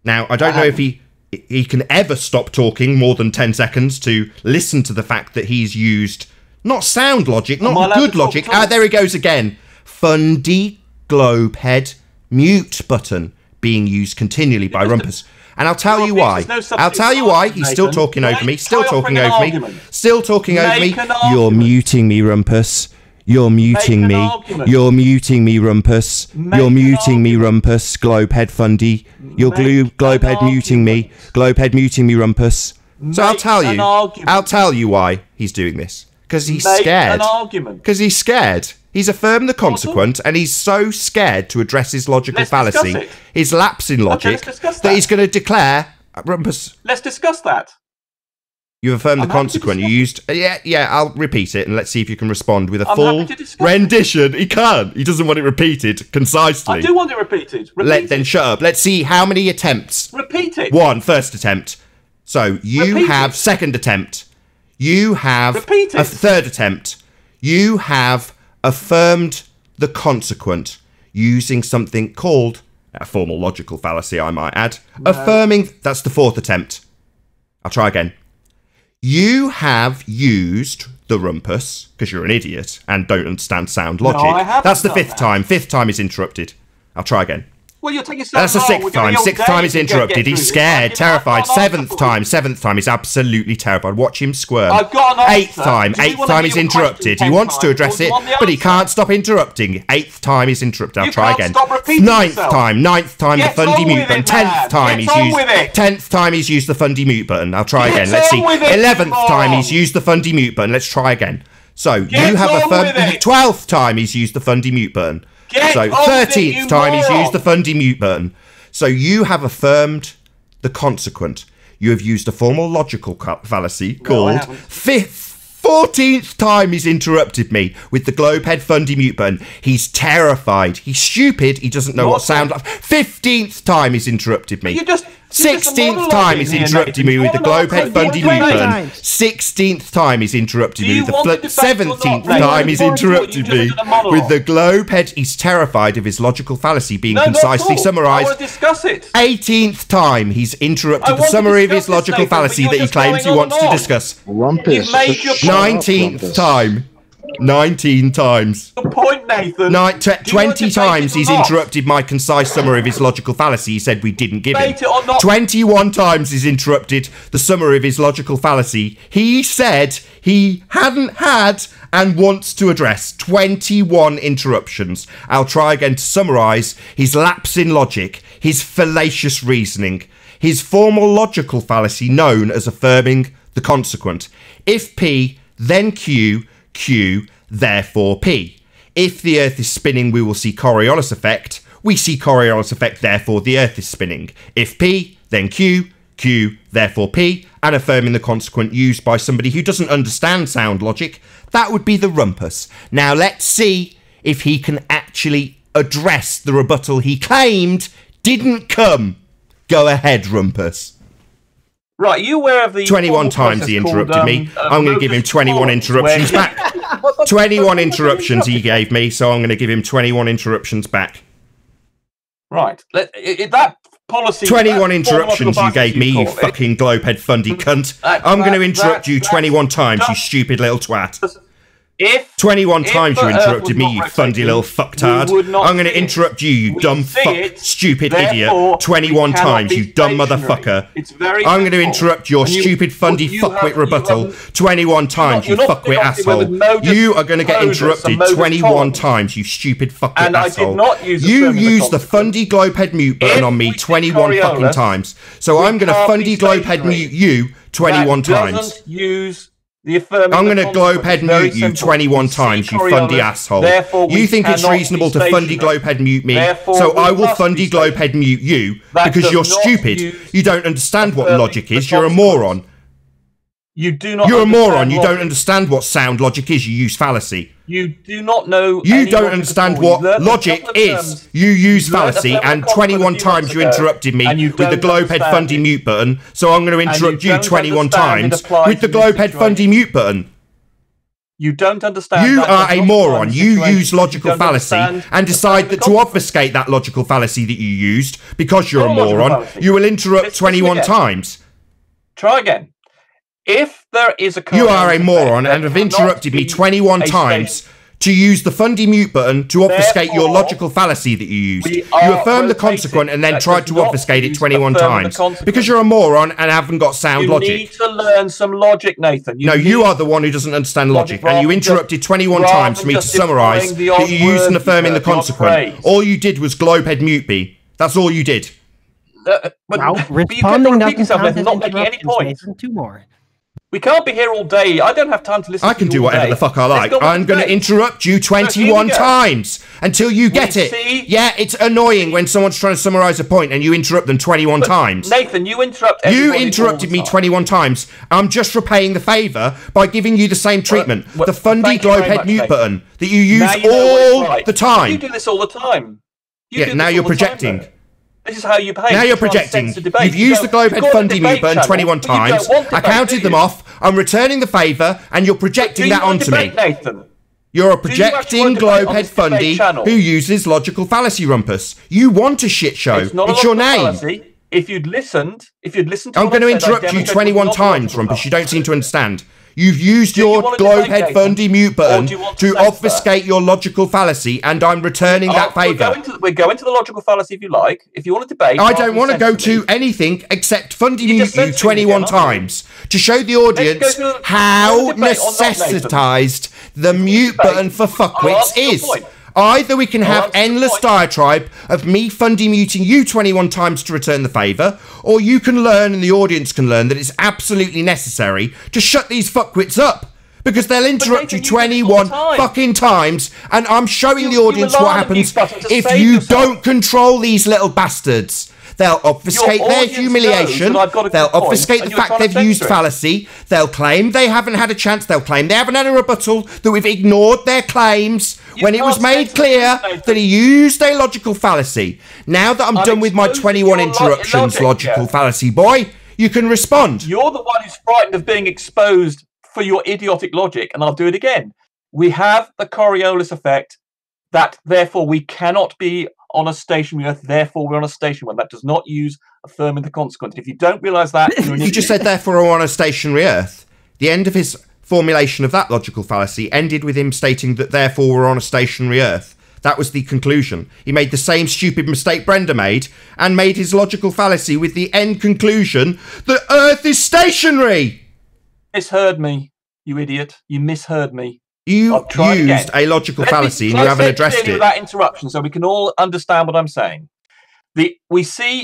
Now, I don't know if he can ever stop talking more than 10 seconds to listen to the fact that he's used not sound logic, not good logic. There he goes again. Fundy globe head mute button being used continually by Rumpus. And I'll tell you why. I'll tell you why. He's still talking over me. Still talking over me. Still talking over me. You're muting me, Rumpus. You're muting me. You're muting me, Rumpus. You're muting me, Rumpus. Globehead Fundy. You're Globehead muting me. Globehead muting me, Rumpus. So I'll tell you. I'll tell you why he's doing this. Because he's scared. Because he's scared. He's affirmed the consequent, and he's so scared to address his logical fallacy, his lapse in logic, that he's going to declare, Rumpus. Let's discuss that. You've affirmed the consequent. You used... Yeah, I'll repeat it, and let's see if you can respond with a full rendition. He can't. He doesn't want it repeated concisely. I do want it repeated. Then shut up. Let's see how many attempts. Repeat it. One, first attempt. So, you have second attempt. You have a third attempt. You have affirmed the consequent using something called a formal logical fallacy, I might add. No. Affirming... That's the fourth attempt. I'll try again. You have used the Rumpus, because you're an idiot and don't understand sound logic. No, I haven't. That's the fifth time. Fifth time is interrupted. I'll try again. Well, you're taking so That's the long. sixth We're gonna time. be all Sixth day time he's to get interrupted. through He's this. scared, I've terrified. got an answer Seventh for time. you. Seventh time. He's absolutely terrified. Watch him squirm. I've got an answer. Eighth time. Do you Eighth wanna time hear he's your question interrupted. He 10 wants to times, address or do it, you want the but he answer? can't stop interrupting. Eighth time he's interrupted. I'll You try can't again. stop repeating Ninth yourself. time. Ninth time Get the fundy on mute with button. it, Tenth man. time Get he's on used. with it. 10th time he's used the fundy mute button. I'll try Get again. Let's see. on with it, 11th time moron. he's used the fundy mute button. Let's try again. So Get you have on with affirmed. it. 12th time he's used the fundy mute button. Get So on with it, 13th you time he's moron. used the fundy mute button. So you have affirmed the consequent. You have used a formal logical fallacy called haven't. 14th time he's interrupted me with the globe head fundy mute button. He's terrified. He's stupid. He doesn't know what sound. 15th time he's interrupted me. You just 16th time he's interrupted me with the globe head fundy mute button. 16th time he's interrupted me with the 17th time he's interrupted me with the globe head. He's terrified of his logical fallacy being concisely I summarised. want to discuss it. 18th time he's interrupted the want to summary of discuss his logical this, Nathan, fallacy but that you're he just claims he going wants on to and on. discuss. Rumpus. You've made your Shut up, 19th Rumpus. time. 19 times. The point, Nathan. 20 times he's interrupted my concise summary of his logical fallacy he said we didn't give him. Debate it or not. 21 times he's interrupted the summary of his logical fallacy he said he hadn't had and wants to address. 21 interruptions. I'll try again to summarise his lapse in logic, his fallacious reasoning, his formal logical fallacy known as affirming the consequent. If P, then Q, Q, therefore P. If the Earth is spinning, we will see Coriolis effect. We see Coriolis effect, therefore the Earth is spinning. If P, then Q, Q, therefore P, and affirming the consequent used by somebody who doesn't understand sound logic, that would be the rumpus. Now let's see if he can actually address the rebuttal he claimed didn't come. Go ahead, rumpus. Right, you aware of the 21 times he interrupted me. I'm going to give him 21 interruptions back. 21 interruptions he gave me, so I'm going to give him 21 interruptions back. Right, that policy. 21 interruptions you gave me, you fucking globehead fundy cunt. I'm going to interrupt you 21 times, you stupid little twat. 21 times you interrupted me, you fundy little fucktard. I'm going to interrupt you, you dumb fuck, stupid idiot, 21 times, you dumb motherfucker. I'm going to interrupt your stupid fundy fuckwit rebuttal 21 times, you fuckwit asshole. You are going to get interrupted 21 times, you stupid fuckwit asshole. You used the fundy globehead mute button on me 21 fucking times. So I'm going to fundy globehead mute you 21 times. I'm going to globehead mute you 21 times, you fundy asshole. You think it's reasonable to fundy globehead mute me, so I will fundy globehead mute you, because you're stupid. You don't understand what logic is, you're a moron. You do not. You're a moron, you don't understand what sound logic is, you use fallacy. You do not know. You don't understand what logic is. You use fallacy, and 21 times you interrupted me with the globehead fundy mute button, so I'm going to interrupt you 21 times with the globehead fundy mute button. You don't understand. You are a moron. You use logical fallacy and decide that to obfuscate that logical fallacy that you used, because you're a moron, you will interrupt 21 times. Try again. If there is a you are a moron and have interrupted me 21 times to use the fundy mute button to obfuscate your logical fallacy that you used. You affirmed the consequent and then tried to obfuscate it 21 times. Because you're a moron and haven't got sound logic. You need to learn some logic, Nathan. You are the one who doesn't understand logic, and you interrupted 21 times for me to summarise that you used and affirming the consequent. All you did was globehead mute me. That's all you did. Well, responding doesn't count as not making any points. Two more. We can't be here all day. I don't have time to listen. I can do whatever the fuck I like. I'm going to interrupt you 21 times until you get it. Yeah, it's annoying when someone's trying to summarise a point and you interrupt them 21 times. Nathan, you interrupt. You interrupted me 21 times. I'm just repaying the favour by giving you the same treatment. The fundy globehead mute button that you use all the time. You do this all the time. Yeah, now you're projecting. This is how you behave. Now you're projecting. You've used the globehead fundy mute button 21 times. I counted them off. I'm returning the favour, and you're projecting that onto me. You're a projecting globehead fundy who uses logical fallacy rumpus. You want a shit show. It's your name. If you'd listened to I'm going to interrupt you 21 times, rumpus. You don't seem to understand. You've used your globehead Fundy mute button to obfuscate your logical fallacy, and I'm returning that favour. We're going to the logical fallacy if you like. If you want to debate, I don't want to go to anything except Fundy mute you 21 times to show the audience how necessitised the mute button for fuckwits is. Either we can have endless diatribe of me Fundy muting you 21 times to return the favour, or you can learn and the audience can learn that it's absolutely necessary to shut these fuckwits up. Because they'll interrupt you 21 fucking times, and I'm showing the audience what happens if you don't control these little bastards. They'll obfuscate their humiliation. They'll obfuscate the fact they've used fallacy. They'll claim they haven't had a chance. They'll claim they haven't had a rebuttal, that we've ignored their claims when it was made clear that he used a logical fallacy. Now that I'm done with my 21 interruptions, logical fallacy boy, you can respond. You're the one who's frightened of being exposed for your idiotic logic, and I'll do it again. We have the Coriolis effect, that therefore we cannot be on a stationary Earth, therefore we're on a stationary one. That does not use affirming the consequence. If you don't realise that, you're an You just said therefore we're on a stationary Earth. The end of his formulation of that logical fallacy ended with him stating that therefore we're on a stationary Earth. That was the conclusion. He made the same stupid mistake Brenda made and made his logical fallacy with the end conclusion that Earth is stationary. Misheard me, you idiot. You misheard me. You used a logical fallacy and you haven't addressed it. Without interruption, so we can all understand what I'm saying. We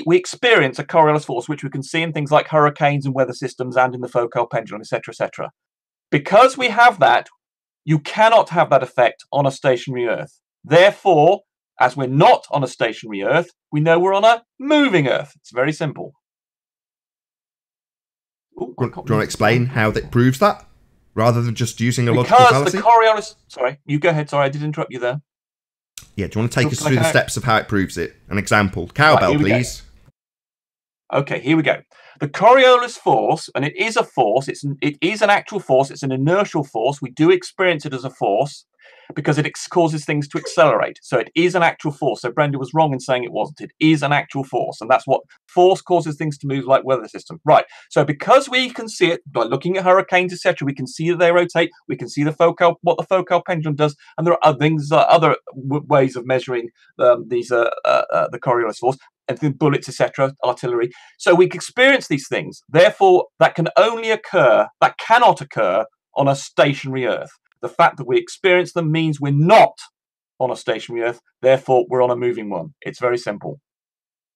experience a Coriolis force, which we can see in things like hurricanes and weather systems and in the focal pendulum, etc., etc. Because we have that, you cannot have that effect on a stationary Earth. Therefore, as we're not on a stationary Earth, we know we're on a moving Earth. It's very simple. Ooh, do you want to explain how that proves that? Rather than just using a logical fallacy? Because the Coriolis... Sorry, you go ahead. Sorry, I did interrupt you there. Yeah, do you want to take us through the steps of how it proves it? An example. Cowbell, please. Okay, here we go. The Coriolis force, and it is a force, it is an actual force, it's an inertial force. We do experience it as a force because it causes things to accelerate. So it is an actual force. So Brenda was wrong in saying it wasn't. It is an actual force, and that's what force causes things to move like weather system. Right. So because we can see it by looking at hurricanes, etc., we can see that they rotate. We can see what the focal pendulum does, and there are other things, other ways of measuring the Coriolis force. And bullets, etc., artillery. So we experience these things. Therefore, that cannot occur on a stationary Earth. The fact that we experience them means we're not on a stationary Earth. Therefore, we're on a moving one. It's very simple.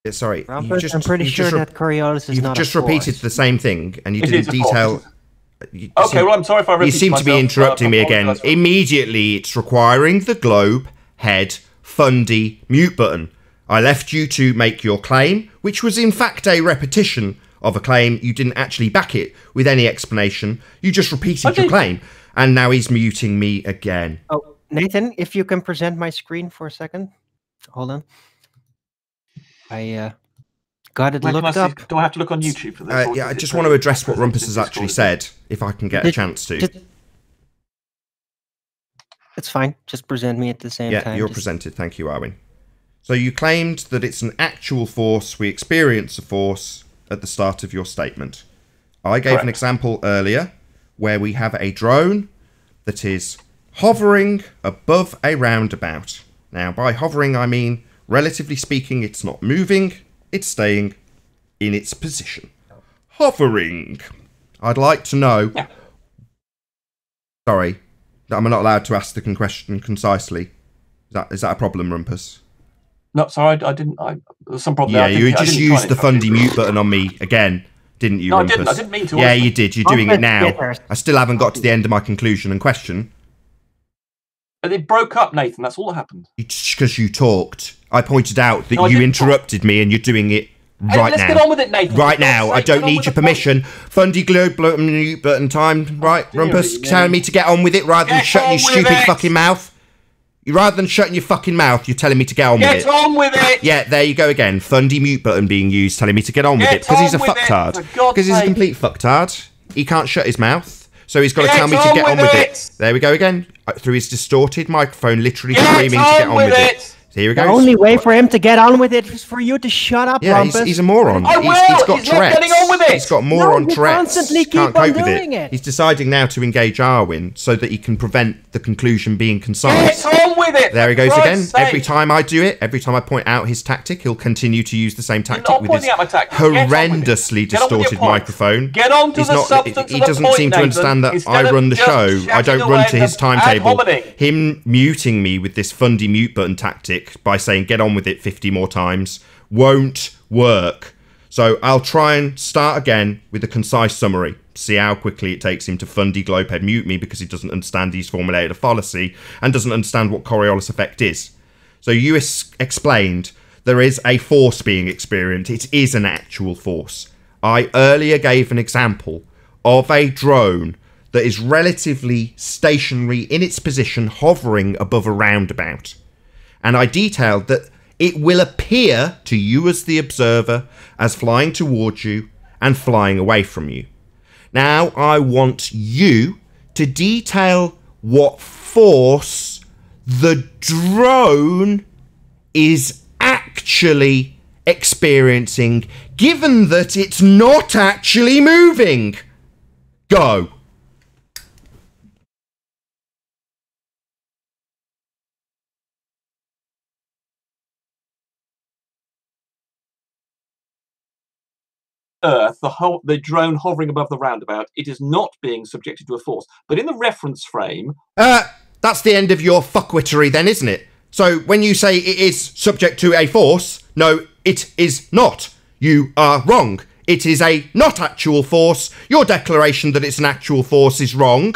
Yeah, sorry, I'm pretty sure that Coriolis is not a force. You've just repeated the same thing, and you didn't detail... Well, I'm sorry if I repeat You seem to be interrupting me again. Immediately, it's requiring the globe, head, Fundy, mute button. I left you to make your claim, which was in fact a repetition of a claim. You didn't actually back it with any explanation. You just repeated your claim. And now he's muting me again. Oh, Nathan, if you can present my screen for a second. Hold on. I got it looked up. Do I have to look on YouTube for this? Yeah, I just want to address what Rumpus has actually said, if I can get a chance to. It's fine. Just present me at the same time. Yeah, you're presented. Thank you, Arwin. So you claimed that it's an actual force. We experience a force at the start of your statement. I gave an example earlier where we have a drone that is hovering above a roundabout. Now, by hovering, I mean, relatively speaking, it's not moving. It's staying in its position. Hovering. I'd like to know... Yeah. Sorry, I'm not allowed to ask the question concisely. Is that a problem, Rumpus? No, sorry, I didn't. There's some problem. Yeah, you just used the Fundy mute button on me again, didn't you, Rumpus? I didn't mean to. Yeah, you did. You're doing it now. I still haven't got to the end of my conclusion and question. It broke up, Nathan. That's all that happened. It's because you talked. I pointed out that you interrupted me and you're doing it right now. Let's get on with it, Nathan. Right now. I don't need your permission. Fundy globe mute button time. Right, Rumpus, telling me to get on with it rather than shutting your stupid fucking mouth. Rather than shutting your fucking mouth, you're telling me to get on with it. Get on with it! Yeah, there you go again. Fundy mute button being used, telling me to get on with it. Because he's a fucktard. Because he's a complete fucktard. He can't shut his mouth. So he's got to tell me to get on with it. There we go again. Through his distorted microphone, literally screaming to get on with it. So here he The goes. only way for him to get on with it is for you to shut up, Yeah, Rumpus. he's a moron. I will! He's got He's Tourette's. not getting on with it! He's got moron No, you Tourette's. constantly keep Can't on cope with doing it. it. He's deciding now to engage Arwin so that he can prevent the conclusion being concise. Get on with it! There he for goes again. Christ's sake. Every time I do it, every time I point out his tactic, he'll continue to use the same You're tactic not with his pointing out my tactic. Get on with it. horrendously Get on with your distorted point. microphone. Get on to He's the not, substance he of the doesn't point, seem to Nathan, understand that instead I of run the just show. I chatting don't away run to and his ad timetable. hominem. Him muting me with this fundy mute button tactic by saying get on with it 50 more times won't work. So I'll try and start again with a concise summary. See how quickly it takes him to fundy Glowhead mute me because he doesn't understand he's formulated a fallacy and doesn't understand what Coriolis effect is. So you explained there is a force being experienced. It is an actual force. I earlier gave an example of a drone that is relatively stationary in its position, hovering above a roundabout. And I detailed that it will appear to you as the observer as flying towards you and flying away from you. Now I want you to detail what force the drone is actually experiencing, given that it's not actually moving. Go. Earth, the drone hovering above the roundabout, it is not being subjected to a force. But in the reference frame... That's the end of your fuckwittery then, isn't it? So when you say it is subject to a force, no, it is not. You are wrong. It is a not actual force. Your declaration that it's an actual force is wrong.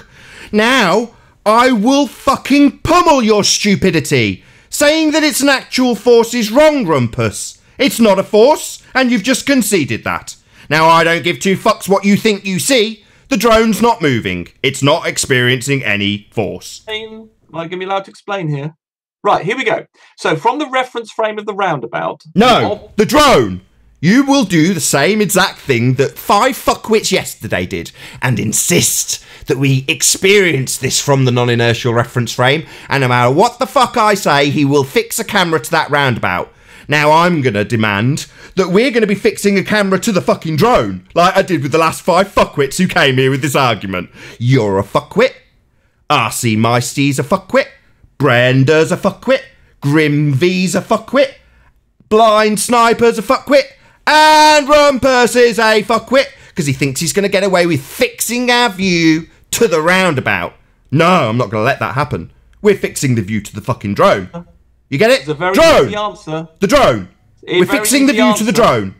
Now, I will fucking pummel your stupidity. Saying that it's an actual force is wrong, Rumpus. It's not a force, and you've just conceded that. Now, I don't give two fucks what you think you see. The drone's not moving. It's not experiencing any force. Am I going to be allowed to explain here? Right, here we go. So, from the reference frame of the roundabout... No, the drone! You will do the same exact thing that 5 fuckwits yesterday did, and insist that we experience this from the non-inertial reference frame, and no matter what the fuck I say, he will fix a camera to that roundabout. Now I'm going to demand that we're going to be fixing a camera to the fucking drone, like I did with the last 5 fuckwits who came here with this argument. You're a fuckwit. RC Meisty's a fuckwit. Brenda's a fuckwit. Grim V's a fuckwit. Blind Sniper's a fuckwit. And Rumpus is a fuckwit, because he thinks he's going to get away with fixing our view to the roundabout. No, I'm not going to let that happen. We're fixing the view to the fucking drone. You get it? It's a very drone! easy answer. The drone! We're fixing the view to the drone.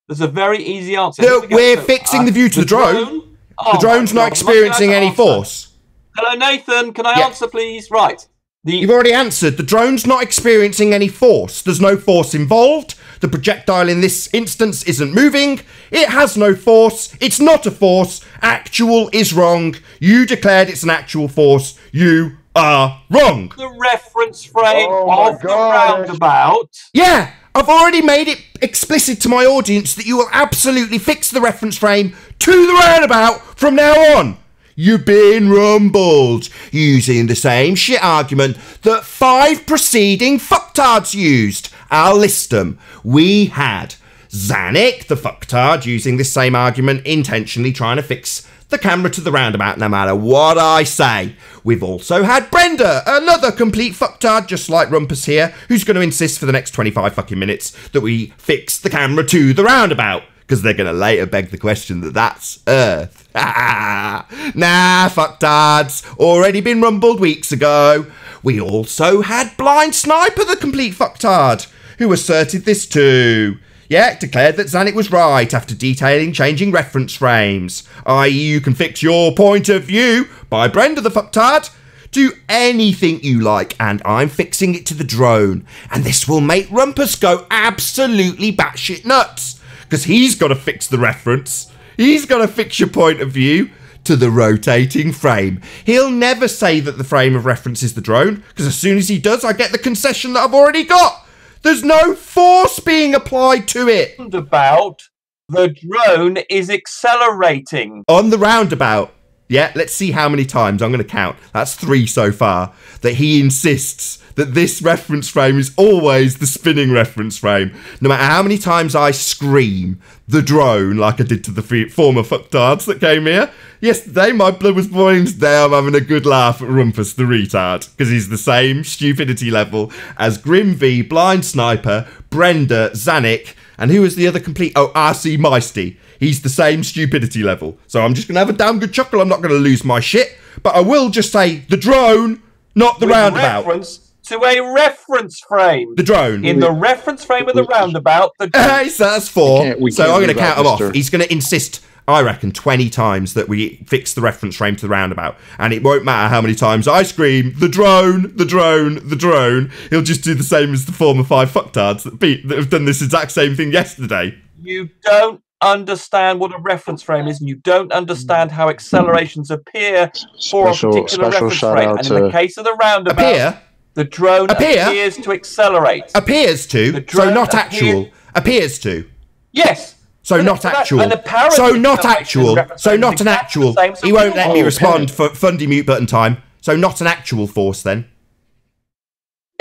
There's a very easy answer. No, we're fixing the view to the drone. The drone's not experiencing any force. Hello, Nathan. Can I answer, please? Right. You've already answered. The drone's not experiencing any force. There's no force involved. The projectile in this instance isn't moving. It has no force. It's not a force. Actual is wrong. You declared it's an actual force. You are wrong. The reference frame of the roundabout. Yeah, I've already made it explicit to my audience that you will absolutely fix the reference frame to the roundabout from now on. You've been rumbled using the same shit argument that 5 preceding fucktards used. I'll list them. We had Zanuck, the fucktard, using this same argument, intentionally trying to fix the camera to the roundabout no matter what I say. We've also had Brenda, another complete fucktard just like Rumpus here, who's going to insist for the next 25 fucking minutes that we fix the camera to the roundabout, because they're going to later beg the question that that's Earth. Nah, fucktards, already been rumbled weeks ago. We also had Blind Sniper, the complete fucktard, who asserted this too. Yeah, declared that Zanuck was right after detailing changing reference frames, i.e. you can fix your point of view by Brenda the fucktard. Do anything you like, and I'm fixing it to the drone. And this will make Rumpus go absolutely batshit nuts, because he's got to fix the reference. He's got to fix your point of view to the rotating frame. He'll never say that the frame of reference is the drone, because as soon as he does, I get the concession that I've already got. There's no force being applied to it. Roundabout, the drone is accelerating. On the roundabout. Yeah, let's see how many times. I'm going to count. That's 3 so far. That he insists that this reference frame is always the spinning reference frame. No matter how many times I scream the drone like I did to the former fucktards that came here. Yesterday, my blood was boiling. Today, I'm having a good laugh at Rumpus the retard. Because he's the same stupidity level as Grim V, Blind Sniper, Brenda, Zanuck, and who was the other complete... Oh, RC Meisty. He's the same stupidity level. So I'm just going to have a damn good chuckle. I'm not going to lose my shit. But I will just say the drone, not the roundabout. Reference to a reference frame. The drone. In the reference frame of the roundabout. The drone. So that's 4. So I'm going to count them off. He's going to insist, I reckon, 20 times that we fix the reference frame to the roundabout. And it won't matter how many times I scream, the drone, the drone, the drone. He'll just do the same as the former 5 fucktards that have done this exact same thing yesterday. You don't understand what a reference frame is, and you don't understand how accelerations appear for a particular reference frame. And in the case of the roundabout, the drone appears to accelerate. Appears to? So not actual. Appears to? Yes. So not actual. So not actual. So not an actual. He won't let me respond for Fundy mute button time. So not an actual force then.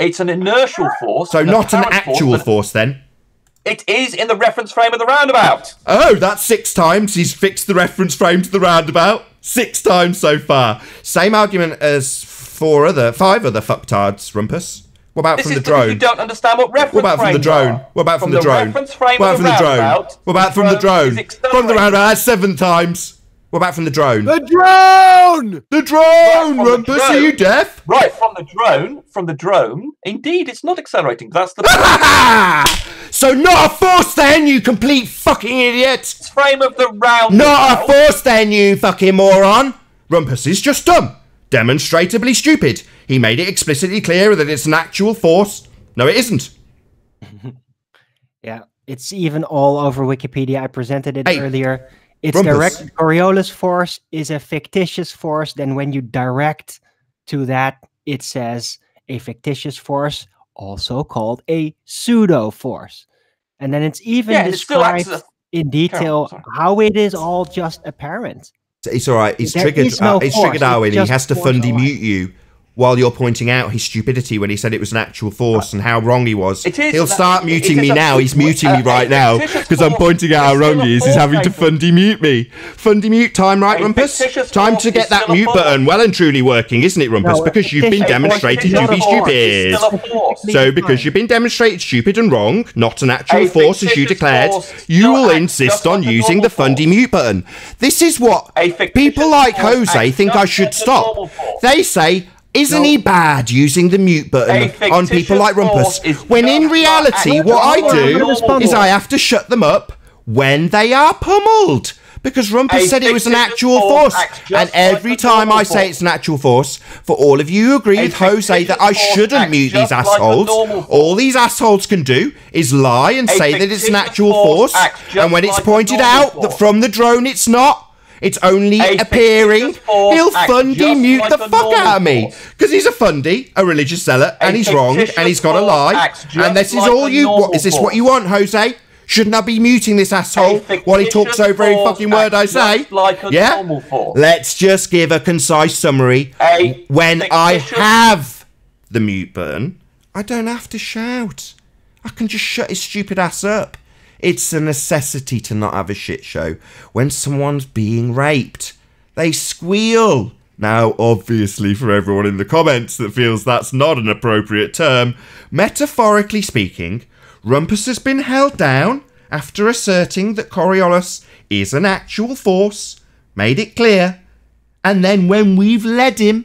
It's an inertial force. So not an actual force then. It is in the reference frame of the roundabout. Oh, that's 6 times he's fixed the reference frame to the roundabout. 6 times so far. Same argument as 5 other fucktards, Rumpus. What about from the drone? You don't understand what reference What about from the drone? What about from the drone? What about from the drone? What about from the drone? From the roundabout, that's 7 times. What about from the drone? The drone! The drone, Rumpus, are you deaf? Right, from the drone, indeed, it's not accelerating. That's the... So not a force then, you complete fucking idiot! It's frame of the round. Not a force then, you fucking moron! Rumpus is just dumb. Demonstrably stupid. He made it explicitly clear that it's an actual force. No, it isn't. Yeah, it's even all over Wikipedia. I presented it earlier. It's Rumpus. direct. Coriolis force is a fictitious force. Then when you direct to that, it says a fictitious force, also called a pseudo force. And then it's even described in detail how it is all just apparent. It's all right. He's triggered. He's triggered Owen. He has to Fundy mute you while you're pointing out his stupidity when he said it was an actual force and how wrong he was. He'll start muting me now. He's muting me right now because I'm pointing out how wrong he is. He's having to Fundy mute me. Fundy mute time, right, Rumpus? Time to get that mute button well and truly working, isn't it, Rumpus? Because you've been demonstrated to be stupid. So because you've been demonstrated stupid and wrong, not an actual force as you declared, you will insist on using the Fundy mute button. This is what people like Jose think I should stop. They say, isn't he bad using the mute button on people like Rumpus? When in reality, what I do is I have to shut them up when they are pummeled. Because Rumpus said it was an actual force. And every time I say it's an actual force, for all of you who agree with Jose that I shouldn't mute these assholes, all these assholes can do is lie and say that it's an actual force. And when it's pointed out that from the drone it's not, it's only appearing, he'll Fundy mute the fuck out of me. Because he's a Fundy, a religious zealot, and he's wrong, and he's got to lie. And this is all you... What, is this what you want, Jose? Shouldn't I be muting this asshole while he talks over every fucking word I say? Yeah? Let's just give a concise summary. When I have the mute button, I don't have to shout. I can just shut his stupid ass up. It's a necessity to not have a shit show. When someone's being raped, they squeal. Now, obviously, for everyone in the comments that feels that's not an appropriate term, metaphorically speaking, Rumpus has been held down after asserting that Coriolis is an actual force, made it clear, and then when we've led him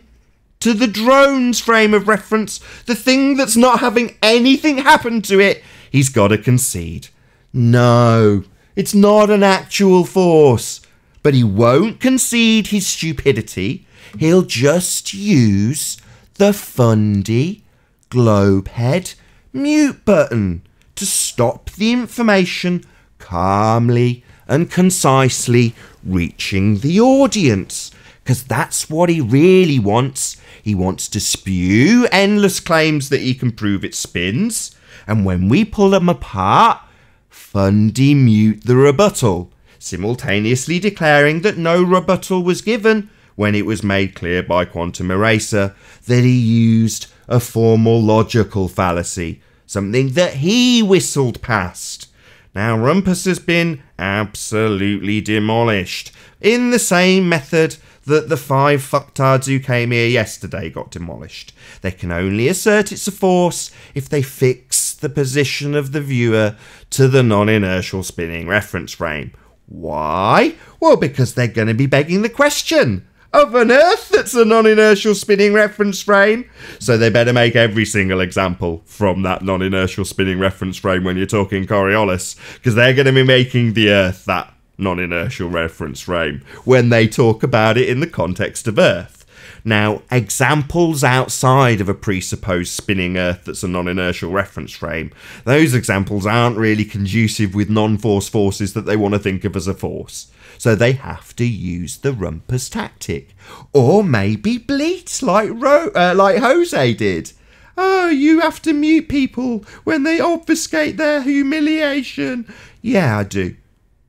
to the drone's frame of reference, the thing that's not having anything happen to it, he's got to concede. No, it's not an actual force. But he won't concede his stupidity. He'll just use the Fundy Globehead mute button to stop the information calmly and concisely reaching the audience. Because that's what he really wants. He wants to spew endless claims that he can prove it spins. And when we pull them apart, Fundy mute the rebuttal, simultaneously declaring that no rebuttal was given when it was made clear by Quantum Eraser that he used a formal logical fallacy, something that he whistled past. Now, Rumpus has been absolutely demolished in the same method that the 5 fucktards who came here yesterday got demolished. They can only assert it's a force if they fix the position of the viewer to the non-inertial spinning reference frame. Why? Well, because they're going to be begging the question of an Earth that's a non-inertial spinning reference frame. So they better make every single example from that non-inertial spinning reference frame when you're talking Coriolis, because they're going to be making the Earth that non-inertial reference frame when they talk about it in the context of Earth. Now, examples outside of a presupposed spinning Earth that's a non-inertial reference frame, those examples aren't really conducive with non-force forces that they want to think of as a force. So they have to use the Rumpus tactic. Or maybe bleat like Jose did. Oh, you have to mute people when they obfuscate their humiliation. Yeah, I do.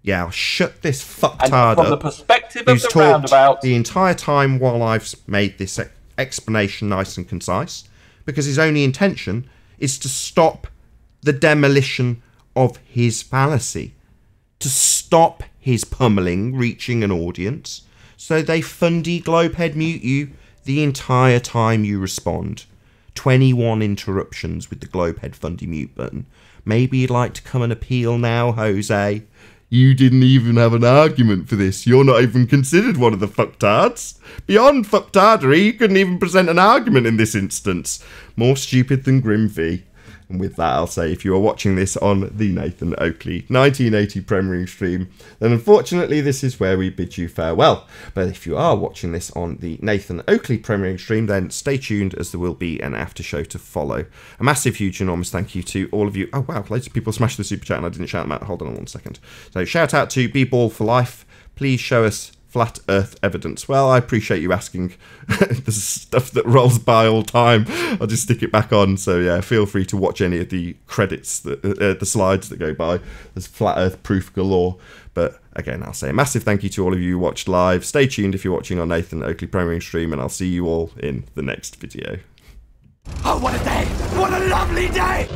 Yeah, I'll shut this fucktard up. From the perspective of the roundabout, the entire time while I've made this explanation nice and concise, because his only intention is to stop the demolition of his fallacy, to stop his pummeling reaching an audience, so they fundy globehead mute you the entire time you respond. 21 interruptions with the globehead fundy mute button. Maybe you'd like to come and appeal now, Jose. You didn't even have an argument for this. You're not even considered one of the fucktards. Beyond fucktardery, you couldn't even present an argument in this instance. More stupid than Grimfee. And with that, I'll say, if you are watching this on the Nathan Oakley 1980 premiering stream, then unfortunately this is where we bid you farewell. But if you are watching this on the Nathan Oakley premiering stream, then stay tuned, as there will be an after show to follow. A massive, huge, enormous thank you to all of you. Oh wow, loads of people smashed the super chat and I didn't shout them out. Hold on 1 second. So shout out to B-Ball for Life. Please show us flat earth evidence. Well, I appreciate you asking. There's stuff that rolls by all time. I'll just stick it back on. So yeah, feel free to watch any of the credits, the slides that go by. There's flat earth proof galore. But again, I'll say a massive thank you to all of you who watched live. Stay tuned if you're watching on Nathan Oakley premiering stream, and I'll see you all in the next video. Oh, what a day! What a lovely day!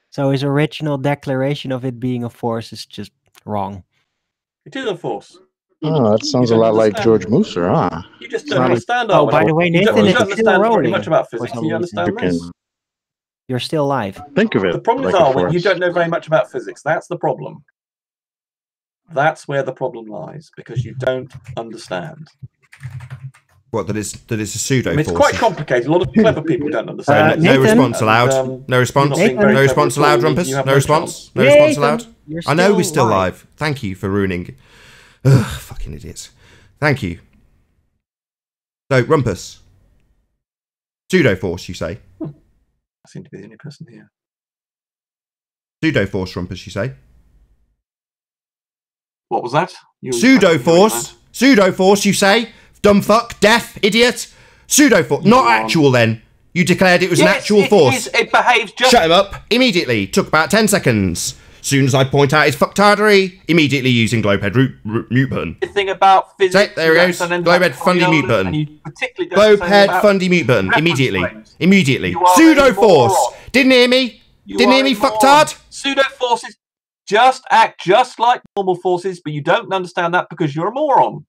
So his original declaration of it being a force is just wrong. It is a force. Oh, that sounds a lot like George Mooser, huh? You just don't understand. Oh, by the way, Nathan, you don't it's still understand very rolling. much about physics. You understand this? You're still live. Think of it. The problems like are when you don't know very much about physics. That's the problem. That's where the problem lies, because you don't understand. What, that it's a pseudo force? It's quite complicated. A lot of clever people don't understand. No response allowed. No response. No response allowed, Rumpus. No response. No response allowed. I know we're still live. Thank you for ruining. Ugh, fucking idiots. Thank you. So, Rumpus. Pseudo force, you say? I seem to be the only person here. Pseudo force, Rumpus, you say? What was that? Pseudo force. Pseudo force, you say? Dumb fuck, deaf, idiot. Pseudo force. Not actual then. You declared it was an actual force. It behaves just... Shut him up. Immediately. Took about 10 seconds. Soon as I point out his fucktardery, immediately using globehead mute button. The thing about physics... There he goes. Globehead fundy mute button. Globehead fundy mute button. Immediately. Immediately. Pseudo force. Didn't hear me? Didn't hear me, fucktard? Pseudo forces just act just like normal forces, but you don't understand that because you're a moron.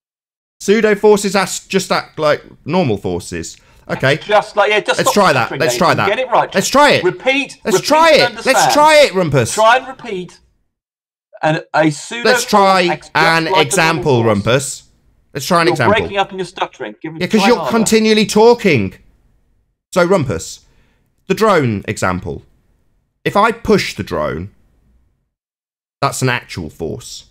Pseudo forces just act like normal forces. Okay. Just like, yeah, just let's try that. Let's try that. Get it right. Let's try it. Repeat. Let's try it. Let's try it, Rumpus. Try and repeat. And a pseudo. Let's try an example, Rumpus. Let's try an example. You're breaking up and you're stuttering. Yeah, because you're continually talking. So, Rumpus, the drone example. If I push the drone, that's an actual force.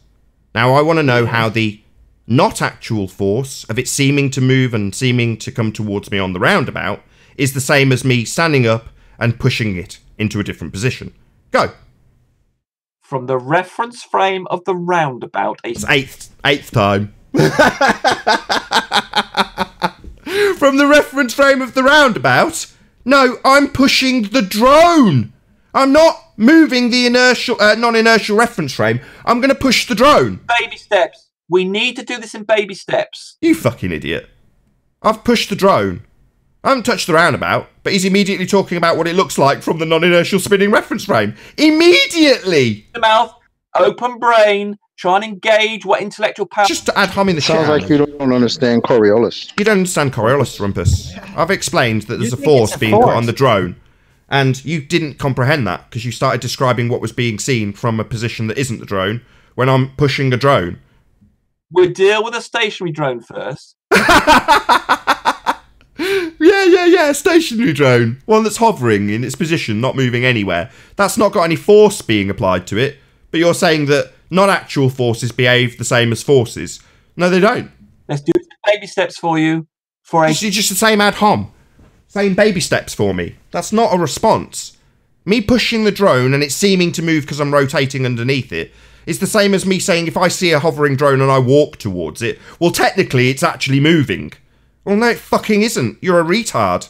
Now, I want to know how the not actual force of it seeming to move and seeming to come towards me on the roundabout is the same as me standing up and pushing it into a different position. Go. From the reference frame of the roundabout. It's eighth time. From the reference frame of the roundabout? No, I'm pushing the drone. I'm not moving the inertial, non-inertial reference frame. I'm going to push the drone. Baby steps. We need to do this in baby steps. You fucking idiot. I've pushed the drone. I haven't touched the roundabout, but he's immediately talking about what it looks like from the non-inertial spinning reference frame. Immediately! The mouth, open brain, try and engage what intellectual power... Just to add hum in the Sounds like you don't understand Coriolis. You don't understand Coriolis, Rumpus. I've explained that there's a force being put on the drone, and you didn't comprehend that because you started describing what was being seen from a position that isn't the drone when I'm pushing a drone. We'll deal with a stationary drone first. Yeah, stationary drone. One that's hovering in its position, not moving anywhere. That's not got any force being applied to it, but you're saying that non-actual forces behave the same as forces. No, they don't. Let's do baby steps for you. Just the same ad hom. Same baby steps for me. That's not a response. Me pushing the drone and it seeming to move because I'm rotating underneath it is the same as me saying if I see a hovering drone and I walk towards it, well, technically it's actually moving. Well, no, it fucking isn't. You're a retard.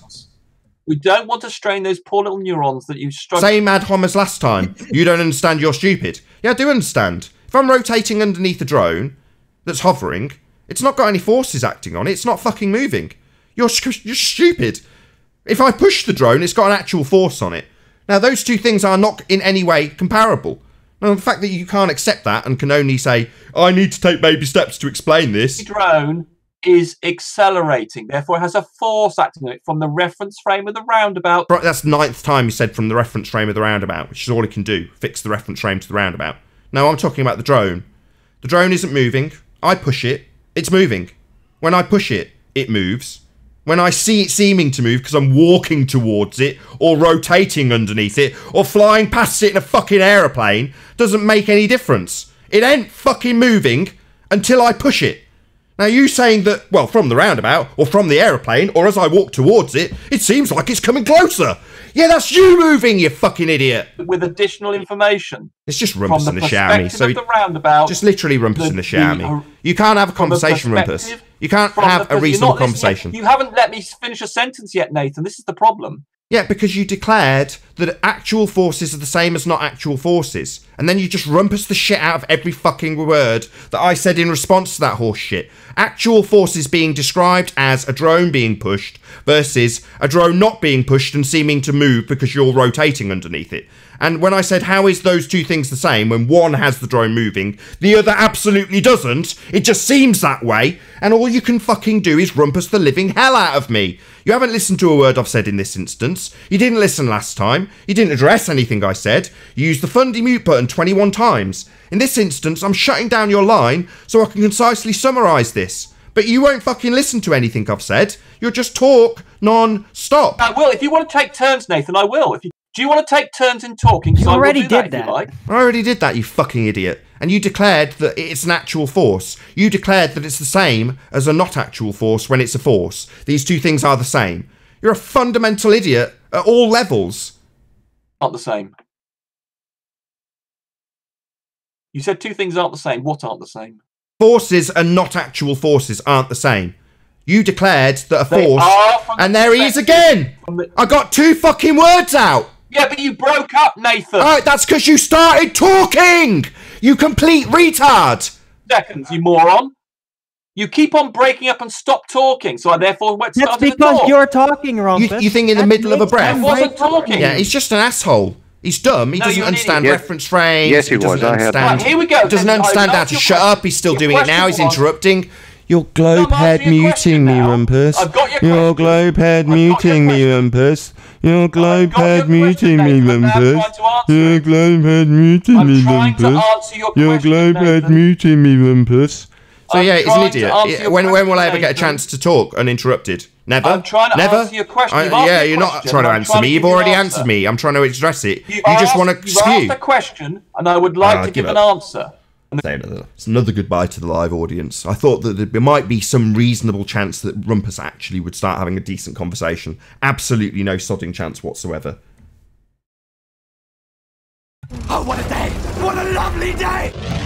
We don't want to strain those poor little neurons that you struggle... Same ad hom as last time. You don't understand, you're stupid. Yeah, I do understand. If I'm rotating underneath a drone that's hovering, it's not got any forces acting on it. It's not fucking moving. You're stupid. If I push the drone, it's got an actual force on it. Now, those two things are not in any way comparable. Now, the fact that you can't accept that and can only say, I need to take baby steps to explain this... The drone is accelerating, therefore it has a force acting on it from the reference frame of the roundabout. Right, that's the 9th time you said from the reference frame of the roundabout, which is all it can do, fix the reference frame to the roundabout. No, I'm talking about the drone. The drone isn't moving. I push it, it's moving. When I push it, it moves. When I see it seeming to move because I'm walking towards it, or rotating underneath it, or flying past it in a fucking aeroplane, doesn't make any difference. It ain't fucking moving until I push it. Now, you saying that, well, from the roundabout, or from the aeroplane, or as I walk towards it, it seems like it's coming closer. Yeah, that's you moving, you fucking idiot. With additional information. It's just Rumpus in the shower. So the roundabout, just literally Rumpus in the shower. You can't have a conversation, Rumpus. You can't have a reasonable conversation. You haven't let me finish a sentence yet, Nathan. This is the problem. Yeah, because you declared that actual forces are the same as not actual forces. And then you just rumpus the shit out of every fucking word that I said in response to that horse shit. Actual forces being described as a drone being pushed versus a drone not being pushed and seeming to move because you're rotating underneath it. And when I said, how is those two things the same when one has the drone moving, the other absolutely doesn't, it just seems that way, and all you can fucking do is rumpus the living hell out of me. You haven't listened to a word I've said in this instance. You didn't listen last time. You didn't address anything I said. You used the fundy mute button 21 times. In this instance, I'm shutting down your line so I can concisely summarise this. But you won't fucking listen to anything I've said. You'll just talk non-stop. I will. If you want to take turns, Nathan, I will. Do you want to take turns in talking? You already did that. Like. I already did that, you fucking idiot. And you declared that it's an actual force. You declared that it's the same as a not actual force when it's a force. These two things are the same. You're a fundamental idiot at all levels. Not the same. You said two things aren't the same. What aren't the same? Forces and not actual forces aren't the same. You declared that a force... And there he is again! I got two fucking words out! Yeah, but you broke up, Nathan. Alright, that's because you started talking! You complete retard! Seconds, you moron. You keep on breaking up and stop talking, so I therefore went That's because you're talking, Rumpus. You think in the middle of a breath? I wasn't talking. Yeah, he's just an asshole. He's dumb. He doesn't understand reference frames. Yes, he was. Right, here we go. He doesn't understand how to shut up. He's still doing it now. He's interrupting. Your globe head muting me, Rumpus. Your globe head muting me, Rumpus. Your globe head muting me, Rumpus. Your globe head muting me, Rumpus. Your globe head muting me, Rumpus. So yeah, he's an idiot. When will I ever get a chance to talk uninterrupted? Never. I'm trying to answer your question. Yeah, you're not trying to answer me. You've already answered me. I'm trying to address it. You just want to spew. You asked a question, and I would like to give an answer. It's another goodbye to the live audience. I thought that there might be some reasonable chance that Rumpus actually would start having a decent conversation. Absolutely no sodding chance whatsoever. Oh, what a day! What a lovely day!